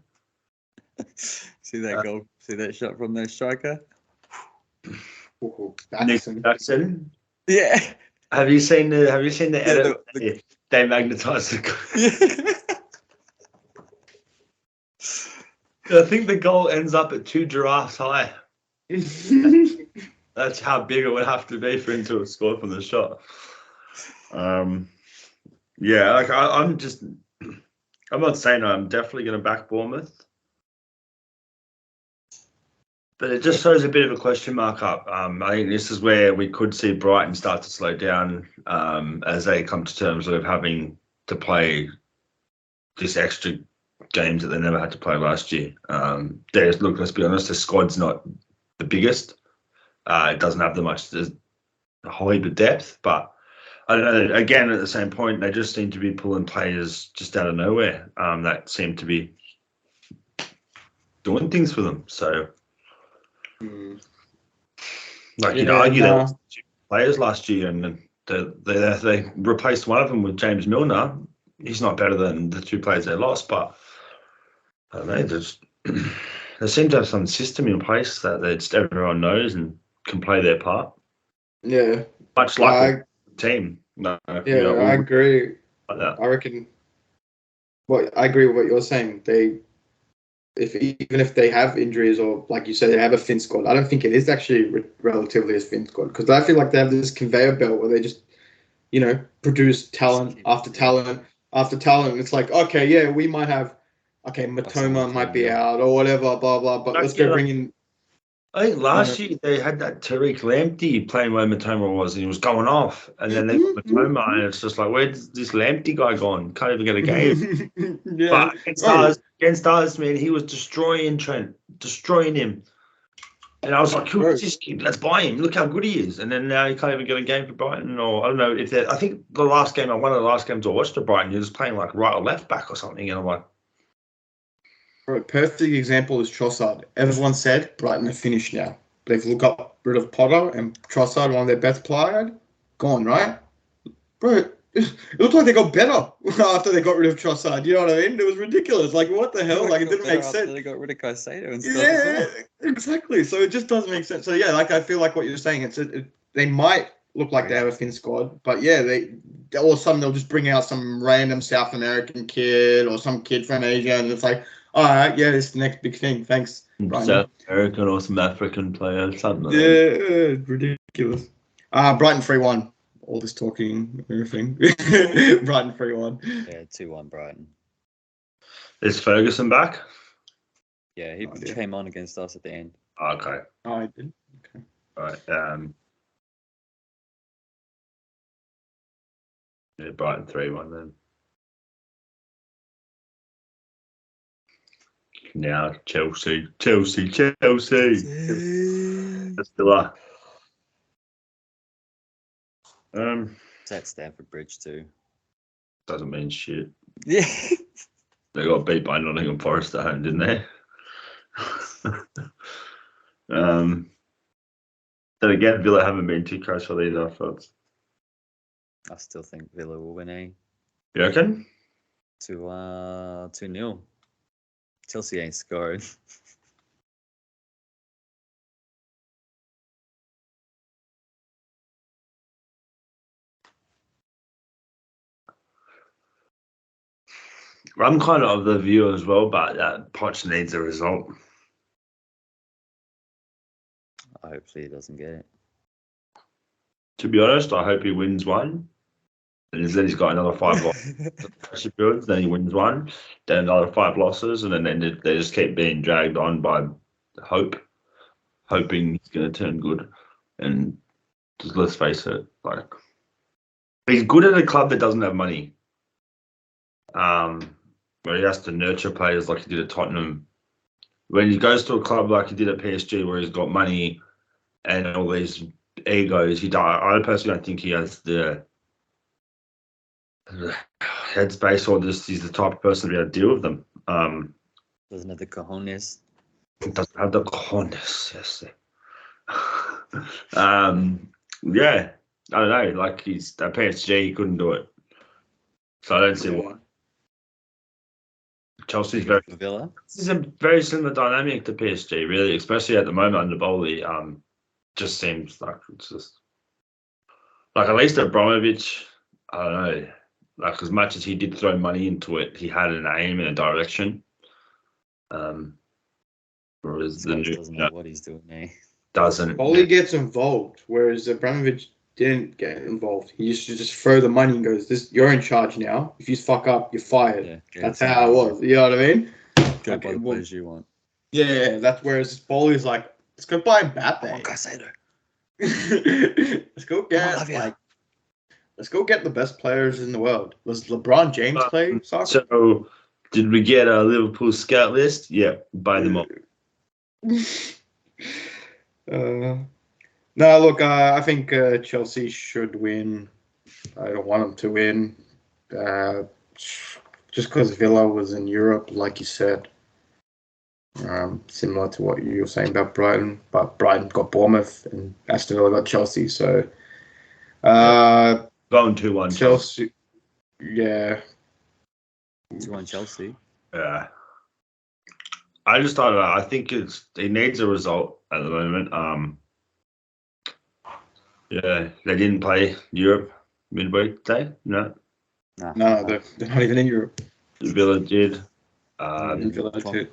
See that goal? See that shot from their striker? Nick Jackson. Yeah. Have you seen the edit? They magnetise the I think the goal ends up at 2 giraffes high. That's how big it would have to be for him to have scored from the shot. Yeah, like I'm not saying I'm definitely going to back Bournemouth, but it just throws a bit of a question mark up. I think this is where we could see Brighton start to slow down as they come to terms with having to play this extra games that they never had to play last year. Look, let's be honest, the squad's not the biggest. It doesn't have a whole heap of depth, but I don't know. Again, at the same point, they just seem to be pulling players just out of nowhere that seem to be doing things for them. So, you'd argue there was 2 players last year, and they replaced one of them with James Milner. He's not better than the 2 players they lost, but I don't know. They seem to have some system in place that just everyone knows and can play their part. Yeah, much like the team. No, I agree. Like that. I reckon. Well, I agree with what you're saying. Even if they have injuries or, like you said, they have a thin squad, I don't think it is actually relatively a thin squad, because I feel like they have this conveyor belt where they just, produce talent after talent after talent. It's like, okay, yeah, we might have, Matoma might be out or whatever, blah blah, but let's go bring in. I think last year they had that Tariq Lamptey playing where Matoma was, and he was going off. And then they got Matoma, and it's just like, where's this Lamptey guy gone? Can't even get a game. But against us, man, he was destroying Trent, destroying him. And I was like, who's this kid? Let's buy him. Look how good he is. And then now he can't even get a game for Brighton. Or I don't know if I think one of the last games I watched of Brighton, he was playing like right or left back or something. And I'm like, a perfect example is Trossard. Everyone said Brighton are finished now. They've got rid of Potter and Trossard, one of their best players, gone, right? Bro, it looked like they got better after they got rid of Trossard. You know what I mean? It was ridiculous. Like, what the hell? Like, it didn't make sense. They got rid of Caicedo and stuff. Yeah, exactly. So it just doesn't make sense. So yeah, like I feel like what you're saying. They might look like they have a thin squad, but yeah, all of a sudden they'll just bring out some random South American kid or some kid from Asia, and it's like, all right, yeah, this is the next big thing. Thanks. South American or some African player, something like that. Yeah, ridiculous. Brighton 3-1. All this talking, everything. Brighton 3-1. Yeah, 2-1 Brighton. Is Ferguson back? Yeah, he came on against us at the end. Okay. Oh, I did. Okay. All right. Yeah, Brighton 3-1 then. Now Chelsea. That's still are. It's at Stamford Bridge too. Doesn't mean shit. Yeah. They got beat by Nottingham Forest at home, didn't they? Then again, Villa haven't been too close for these efforts. I still think Villa will win, eh? You reckon? 2-0. Chelsea ain't scored. I'm kind of the view as well, but Poch needs a result. Hopefully he doesn't get it. To be honest, I hope he wins one. And then he's got another 5 losses. Then he wins one. Then another 5 losses. And then they just keep being dragged on by hoping he's going to turn good. And just let's face it, like, he's good at a club that doesn't have money. Where he has to nurture players like he did at Tottenham. When he goes to a club like he did at PSG, where he's got money and all these egos, I personally don't think he has the headspace, or just he's the type of person to be able to deal with them. Doesn't have the cojones. Doesn't have the cojones, yes. Yeah, I don't know. Like, he's at PSG, he couldn't do it. So I don't see why. Chelsea's Villa. This is a very similar dynamic to PSG, really, especially at the moment under Bowley. Just seems like it's just Like, at least Abramovich, I don't know, like, as much as he did throw money into it, he had an aim and a direction. Whereas the new doesn't know what he's doing, eh? doesn't. Oli gets involved, whereas Abramovich didn't get involved. He used to just throw the money and goes, "This, you're in charge now. If you fuck up, you're fired." Yeah, That's how it was. You know what I mean? Go Okay, buy the well, players you want. Yeah, that's whereas Oli's like, let's go buy Mbappe. Come on, Casado. Let's go get Lavia. let's go get the best players in the world. Was LeBron James play soccer? So, did we get a Liverpool scout list? Yeah, buy them up. No, look, I think Chelsea should win. I don't want them to win. Just because Villa was in Europe, like you said. Similar to what you were saying about Brighton, but Brighton got Bournemouth and Aston Villa got Chelsea. So, Going 2-1 Chelsea. Yeah. 2-1 Chelsea. Yeah. I just thought I think it needs a result at the moment. Yeah, they didn't play Europe midweek day. No, No, they're not even in Europe. Villa did. Villa did.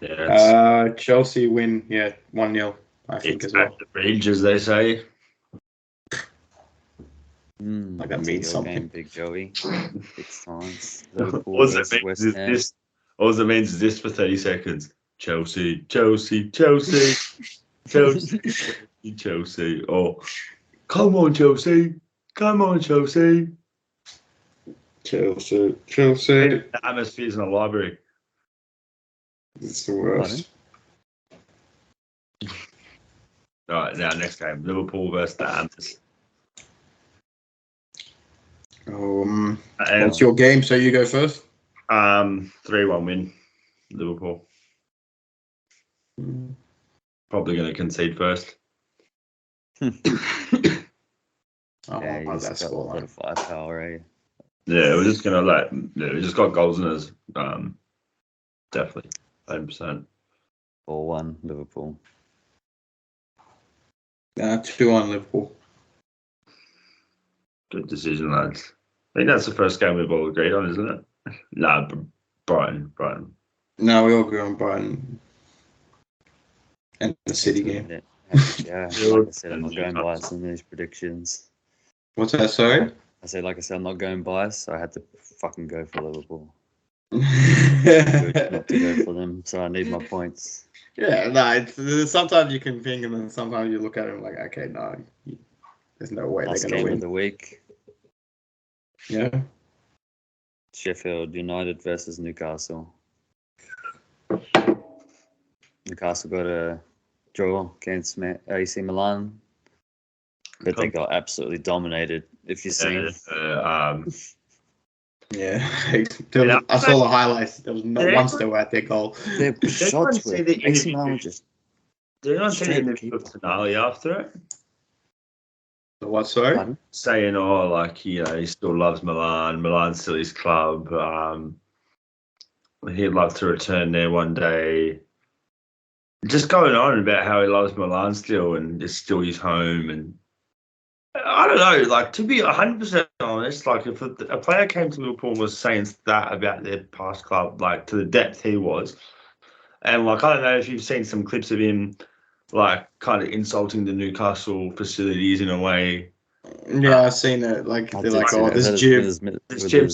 Yeah, Chelsea win. Yeah, 1-0. I think it's as well. at the bridge, as they say. Like that means something. Game, Big Joey. 6 times. All it means is this for 30 seconds. Chelsea, Chelsea, Chelsea, Chelsea, Chelsea. Oh, come on, Chelsea. Come on, Chelsea. Chelsea, Chelsea. The atmosphere's in a library. It's the worst. All right, now next game. Liverpool versus the Hammers. What's your game? So you go first. 3-1 win, Liverpool. Probably going to concede first. Yeah, That's he's got a lot of firepower, eh? Yeah, we're just going to we just got goals in us. Definitely, 100%. 4-1 Liverpool. 2-1 Liverpool. Good decision, lads. I think that's the first game we've all agreed on, isn't it? Nah, Brighton. No, we all agree on Brighton. And the City game. Yeah, like I said, I'm not going biased on these predictions. What's that, sorry? Like I said, I'm not going biased, so I had to fucking go for Liverpool. Good not to go for them, so I need my points. Yeah, no, sometimes you can ping them and sometimes you look at them like, okay, no, there's no way Last they're going to game win. of the week. Yeah. Sheffield United versus Newcastle. Newcastle got a draw against AC Milan, but they got absolutely dominated. If you've seen, yeah, I saw the highlights. There was not once they were at their goal. Their shots were AC Milan were just. Did anyone see the interview of Tonali after it? The what? Sorry, Pardon? Saying, he still loves Milan. Milan's still his club. He'd love to return there one day. Just going on about how he loves Milan still and it's still his home. And I don't know, like, to be 100% honest, like, if a player came to Liverpool and was saying that about their past club, like, to the depth he was, and, like, I don't know if you've seen some clips of him, like, kind of insulting the Newcastle facilities in a way. Yeah, I've seen it. Like, they're like, oh, this gym's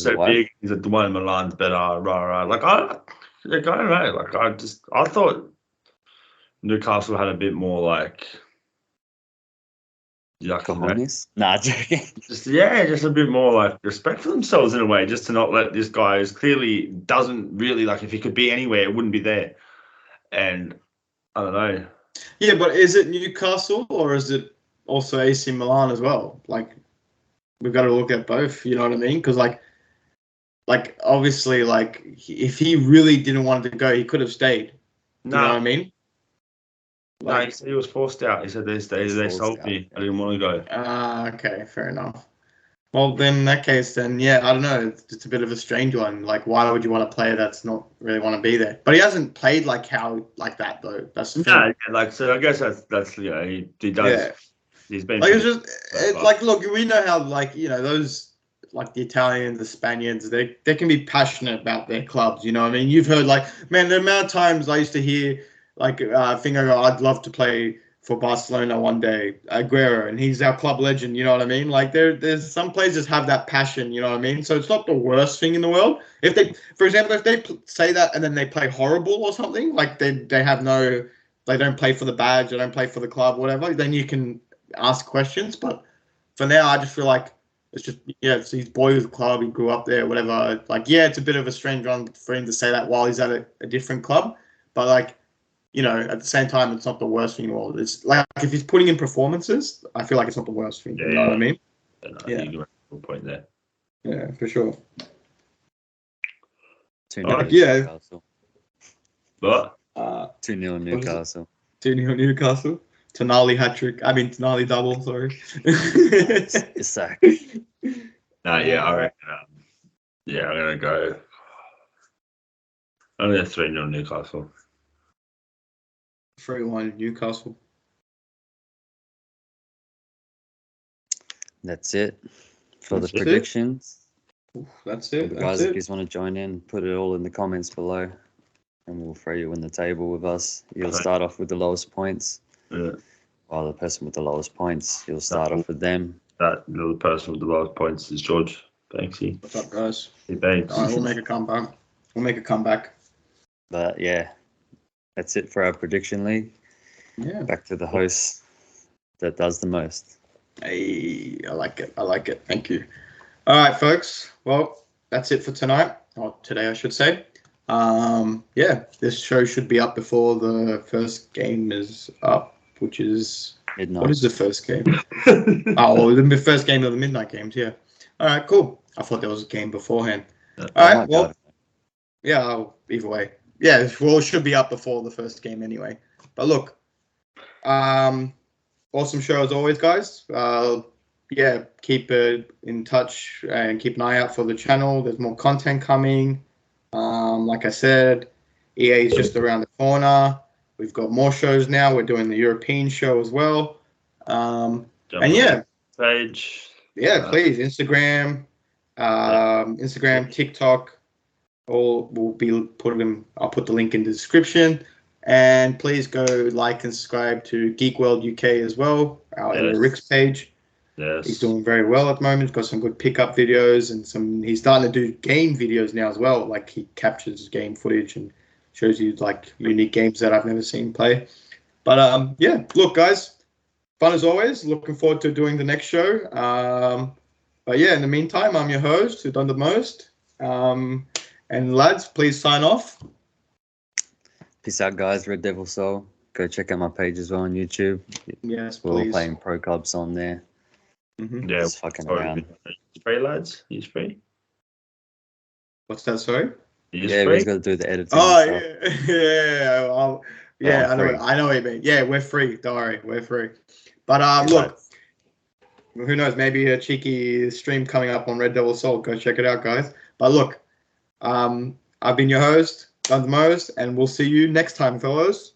so big. He's like, the one in Milan's better, rah. Like, I don't know. Like, I thought Newcastle had a bit more, like, cojones? Nah, joking. just a bit more, like, respect for themselves in a way, just to not let this guy who clearly doesn't really, like, if he could be anywhere, it wouldn't be there. And I don't know. Yeah, but is it Newcastle or is it also AC Milan as well? Like, we've got to look at both, you know what I mean? Because, like obviously, like, if he really didn't want to go, he could have stayed. You know what I mean? Like, no, he said he was forced out. He said they sold me. I didn't want to go. Okay, fair enough. Well, then in that case, yeah, I don't know. It's a bit of a strange one. Like, why would you want a player that's not really want to be there? But he hasn't played like that though. That's the thing. No, like, so I guess that's he does. Yeah. He's been like, it's just like, look, we know how, like, you know, those, like, the Italians, the Spaniards, they can be passionate about their clubs. You know what I mean? You've heard, like, man, the amount of times I used to hear, like, Finger, I'd love to play for Barcelona one day, Aguero, and he's our club legend. You know what I mean? Like, there's some players just have that passion. You know what I mean? So it's not the worst thing in the world. If they, for example, if they say that and then they play horrible or something, like they have no, they don't play for the badge, they don't play for the club, whatever, then you can ask questions. But for now, I just feel like it's just, yeah, it's his boyhood club. He grew up there, whatever. Like, yeah, it's a bit of a strange one for him to say that while he's at a different club. But, like, you know, at the same time, it's not the worst thing in the world. It's like, if he's putting in performances, I feel like it's not the worst thing. You know what I mean? Yeah. You got a point there. Yeah, for sure. 2-0 yeah. Newcastle. What? 2-0 Newcastle. 2-0 Newcastle. Tonali hat-trick. I mean, Tonali double, sorry. Isak. No, yeah, I reckon. Yeah, I'm going to go. Only a 3-0 Newcastle. 3-1 Newcastle. That's it for the predictions. That's it. Guys, if you want to join in, put it all in the comments below, and we'll throw you in the table with us. You'll start off with the lowest points. Yeah. While the person with the lowest points, you'll start off with them. That little person with the lowest points is George. Thanksy. What's up, guys? Hey, thanks. All right, we'll make a comeback. But yeah, that's it for our prediction league. Yeah. Back to the host that does the most. Hey, I like it. Thank you. All right, folks. Well, that's it for tonight. Or today, I should say. Yeah, this show should be up before the first game is up, which is Midnight. What is the first game? Oh, the first game of the midnight games. Yeah. All right, cool. I thought there was a game beforehand. All right. Well, yeah. Either way, yeah. Well, it should be up before the first game anyway. But look, awesome show as always, guys. Yeah, keep in touch and keep an eye out for the channel. There's more content coming. Like I said, EA is just around the corner. We've got more shows now. We're doing the European show as well. And yeah, page. Yeah, please Instagram, TikTok. All will be put them. I'll put the link in the description. And please go like and subscribe to Geek World UK as well, our Editor Ric's page. Yes. He's doing very well at the moment. He's got some good pickup videos and he's starting to do game videos now as well. Like he captures game footage and shows you like unique games that I've never seen play. But yeah, look guys, fun as always. Looking forward to doing the next show. But yeah, in the meantime, I'm your host who's done the most. And lads, please sign off. Peace out, guys. Red Devil Soul. Go check out my page as well on YouTube. Yes, we're please. all playing pro clubs on there. Mm-hmm. Yeah, just fucking around. He's free, lads. He's free. What's that? Sorry. Yeah, we just got to do the editing. Oh stuff. yeah. I know what you mean. Yeah, we're free. Don't worry, we're free. But look, who knows? Maybe a cheeky stream coming up on Red Devil Soul. Go check it out, guys. But look, I've been your host, done the most, and we'll see you next time, fellows.